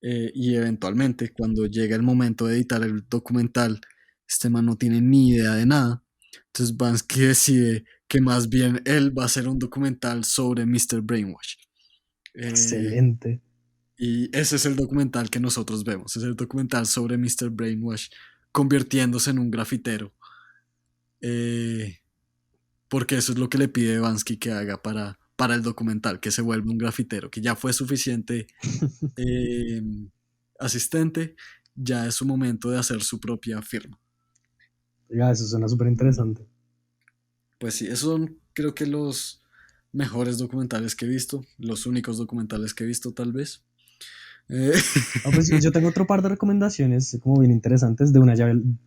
Y eventualmente, cuando llega el momento de editar el documental, este man no tiene ni idea de nada. Entonces Bansky decide que más bien él va a hacer un documental sobre Mr. Brainwash. Eh, Excelente. y ese es el documental que nosotros vemos. Es el documental sobre Mr. Brainwash convirtiéndose en un grafitero. Eh, porque eso es lo que le pide Bansky que haga para el documental, que se vuelva un grafitero, que ya fue suficiente eh, asistente, ya es su momento de hacer su propia firma. Ya, eso suena súper interesante. Pues sí, esos son creo que los mejores documentales que he visto, los únicos documentales que he visto tal vez. Eh, Pues yo tengo otro par de recomendaciones como bien interesantes. De una,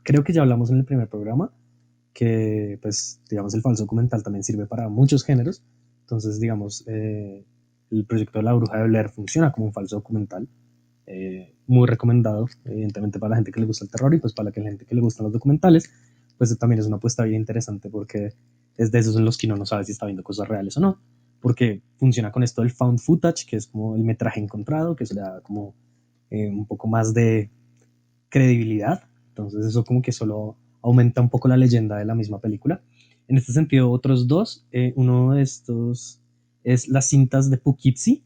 creo que ya hablamos en el primer programa, que pues digamos el falso documental también sirve para muchos géneros. Entonces, digamos, el proyecto de La Bruja de Blair funciona como un falso documental. Muy recomendado, evidentemente para la gente que le gusta el terror y pues para la gente que le gustan los documentales, pues también es una apuesta bien interesante porque es de esos en los que uno no sabe si está viendo cosas reales o no, porque funciona con esto del found footage, que es como el metraje encontrado, que se le da como un poco más de credibilidad, entonces eso como que solo aumenta un poco la leyenda de la misma película. En este sentido, otros dos, uno de estos es las cintas de Poughkeepsie,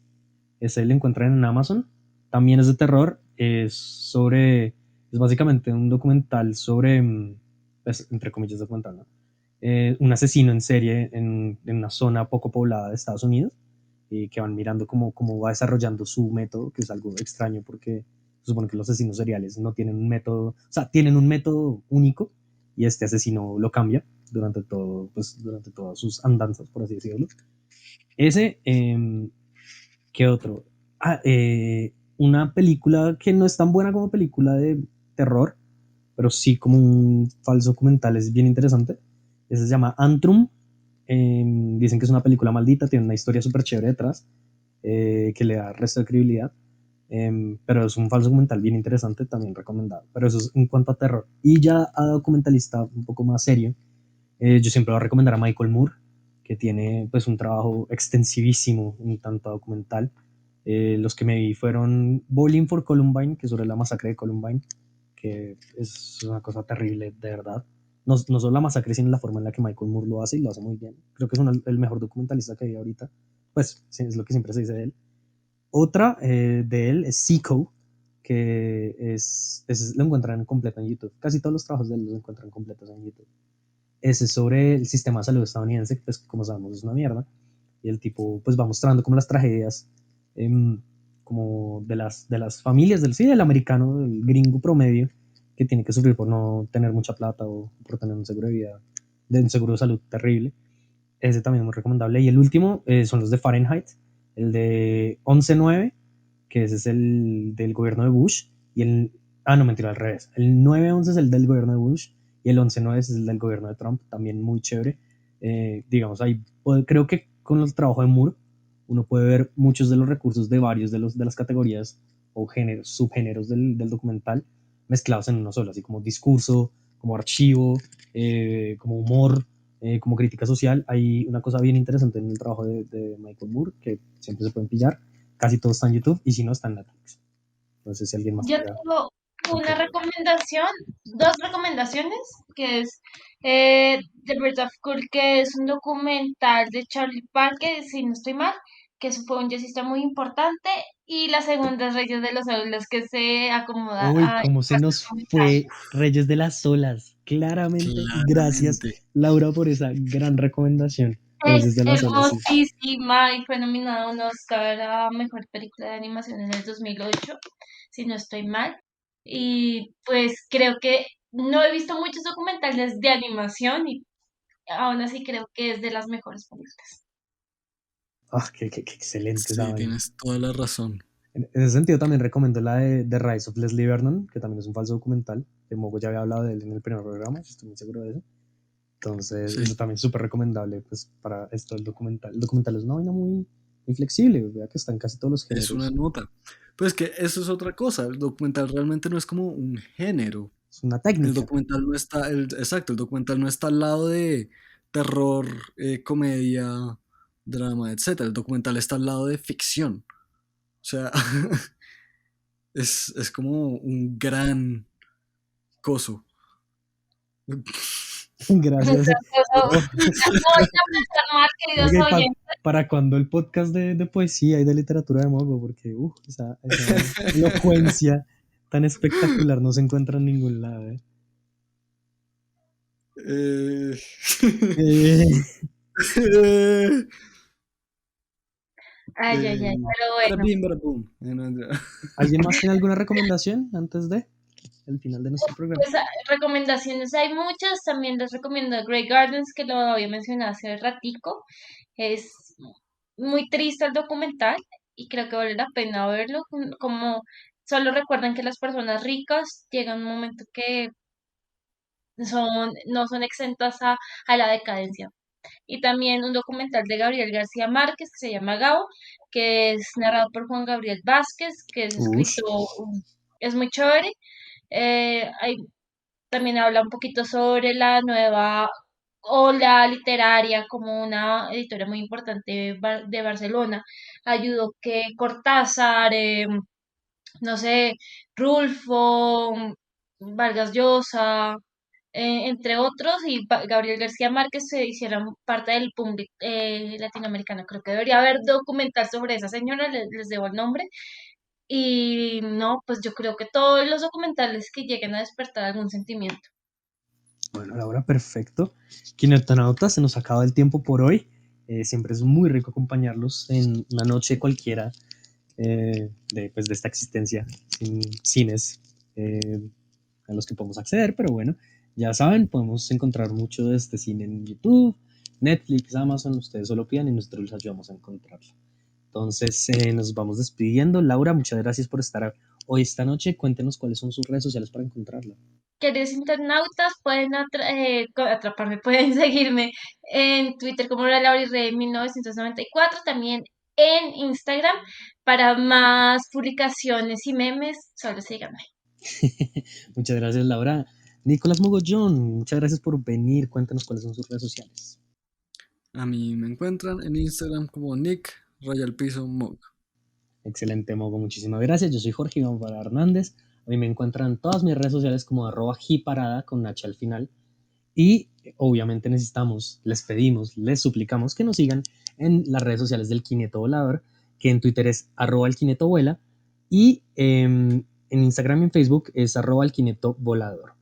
ese lo encuentran en Amazon, también es de terror, es básicamente un documental sobre, entre comillas documental, ¿no? Un asesino en serie en una zona poco poblada de Estados Unidos, que van mirando cómo va desarrollando su método, que es algo extraño porque se supone que los asesinos seriales no tienen un método, o sea, tienen un método único y este asesino lo cambia durante todas sus andanzas, por así decirlo. Ese, ¿qué otro? Una película que no es tan buena como película de terror, pero sí como un falso documental, es bien interesante. Ese se llama Antrum. Dicen que es una película maldita, tiene una historia súper chévere detrás, que le da resto de credibilidad. Pero es un falso documental bien interesante, también recomendado. Pero eso es en cuanto a terror. Y ya a documentalista un poco más serio, yo siempre voy a recomendar a Michael Moore, que tiene pues un trabajo extensivísimo en tanto documental. Los que me vi fueron Bowling for Columbine, que es sobre la masacre de Columbine, que es una cosa terrible, de verdad. No, no solo la masacre, sino la forma en la que Michael Moore lo hace y lo hace muy bien. Creo que es el mejor documentalista que hay ahorita. Pues sí, es lo que siempre se dice de él. Otra de él es Seco, que lo encuentran completo en YouTube. Casi todos los trabajos de él los encuentran completos en YouTube. Ese es sobre el sistema de salud estadounidense, pues como sabemos es una mierda. Y el tipo pues va mostrando como las tragedias como de las familias del, sí, del americano, del gringo promedio, que tiene que sufrir por no tener mucha plata o por tener un seguro de vida, de un seguro de salud terrible. Ese también es muy recomendable. Y el último son los de Fahrenheit, el de 11/9, que ese es el del gobierno de Bush, y no, mentira, al revés. El 9/11 es el del gobierno de Bush, y el 11/9 es el del gobierno de Trump, también muy chévere. Digamos, ahí creo que con el trabajo de Moore, uno puede ver muchos de los recursos de varios de las categorías o géneros, subgéneros del documental mezclados en uno solo, así como discurso, como archivo, como humor, como crítica social. Hay una cosa bien interesante en el trabajo de Michael Moore que siempre se pueden pillar. Casi todo está en YouTube y si no, está en Netflix. No sé si alguien más Yo quiera. tengo una Ok. recomendación, dos recomendaciones, que es The Birds of Cool, que es un documental de Charlie Parker, si no estoy mal, que eso fue un jazzista muy importante, y la segunda es Reyes de los Aulos, que se acomoda Uy, a cómo se nos fue Reyes de las Olas. Claramente, gracias Claramente. Laura por esa gran recomendación. Es Reyes de las Olas, sí. hermosísima y fue nominada a un Oscar a Mejor Película de Animación en el 2008, si no estoy mal. Y pues creo que no he visto muchos documentales de animación y aún así creo que es de las mejores películas. Ah, qué excelente esa Sí, vaina. tienes toda la razón. En ese sentido también recomiendo la de Rise of Leslie Vernon, que también es un falso documental. De Mogo ya había hablado de él en el primer programa, estoy muy seguro de eso. Entonces, eso Sí, también es súper recomendable pues, para esto del documental. El documental es una vaina muy flexible, vea que está en casi todos los es una géneros. nota. Pues que eso es otra cosa. El documental realmente no es como un género. Es una El técnica. documental no está, exacto, el documental no está al lado de terror, comedia, drama, etcétera. El documental está al lado de ficción. O sea, es como un gran coso. Gracias. No, ya pensar más, queridos Oye, oyentes. ¿para cuándo el podcast de poesía y de literatura de Mogo? Porque esa elocuencia tan espectacular no se encuentra en ningún lado. Eh, Ay, ay, ay, pero bueno. Barabim, barabum. No, no. ¿Alguien más tiene alguna recomendación antes de el final de nuestro programa? Pues recomendaciones hay muchas, también les recomiendo Grey Gardens, que lo había mencionado hace ratico. Es muy triste el documental y creo que vale la pena verlo. Como solo recuerdan que las personas ricas llegan un momento que no son exentas a la decadencia. Y también un documental de Gabriel García Márquez que se llama Gabo, que es narrado por Juan Gabriel Vázquez, que es Ush. escrito, es muy chévere. También habla un poquito sobre la nueva ola literaria como una editora muy importante de Barcelona. Ayudó que Cortázar, no sé, Rulfo, Vargas Llosa, entre otros, y Gabriel García Márquez se hicieran parte del público latinoamericano. Creo que debería haber documental sobre esa señora, les debo el nombre. Y no, pues yo creo que todos los documentales que lleguen a despertar algún sentimiento. Bueno, Laura, perfecto. Kineutonautas, se nos acaba el tiempo por hoy. Siempre es muy rico acompañarlos en una noche cualquiera de esta existencia sin cines a los que podemos acceder, pero bueno, ya saben, podemos encontrar mucho de este cine en YouTube, Netflix, Amazon, ustedes solo pidan y nosotros les ayudamos a encontrarlo. Entonces nos vamos despidiendo. Laura, muchas gracias por estar hoy esta noche. Cuéntenos cuáles son sus redes sociales para encontrarla. Queridos internautas, pueden atraparme, pueden seguirme en Twitter como Laura 1994, también en Instagram para más publicaciones y memes, solo síganme. Muchas gracias, Laura. Nicolás Mogollón, muchas gracias por venir. Cuéntanos cuáles son sus redes sociales. A mí me encuentran en Instagram como Nick Rayal Piso Mog. Excelente, Mogo. Muchísimas gracias. Yo soy Jorge Iván Parada Hernández. A mí me encuentran en todas mis redes sociales como @jiparada con H al final. Y obviamente les pedimos, les suplicamos que nos sigan en las redes sociales del Kineto Volador, que en Twitter es @elkinetovuela y en Instagram y en Facebook es @elkinetovolador.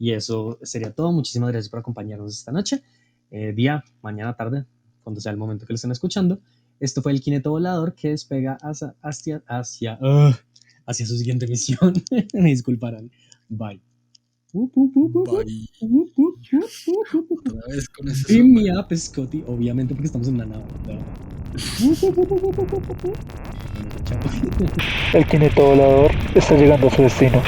Y eso sería todo. Muchísimas gracias por acompañarnos esta noche, día, mañana, tarde, cuando sea el momento que lo estén escuchando. Esto fue el Kineto Volador que despega hacia su siguiente misión. Me disculparán. Bye. Bye. Otra vez con ese Beam me sonido. up, Scotty. Obviamente porque estamos en una nave. Bueno, chao. El kineto volador está llegando a su destino.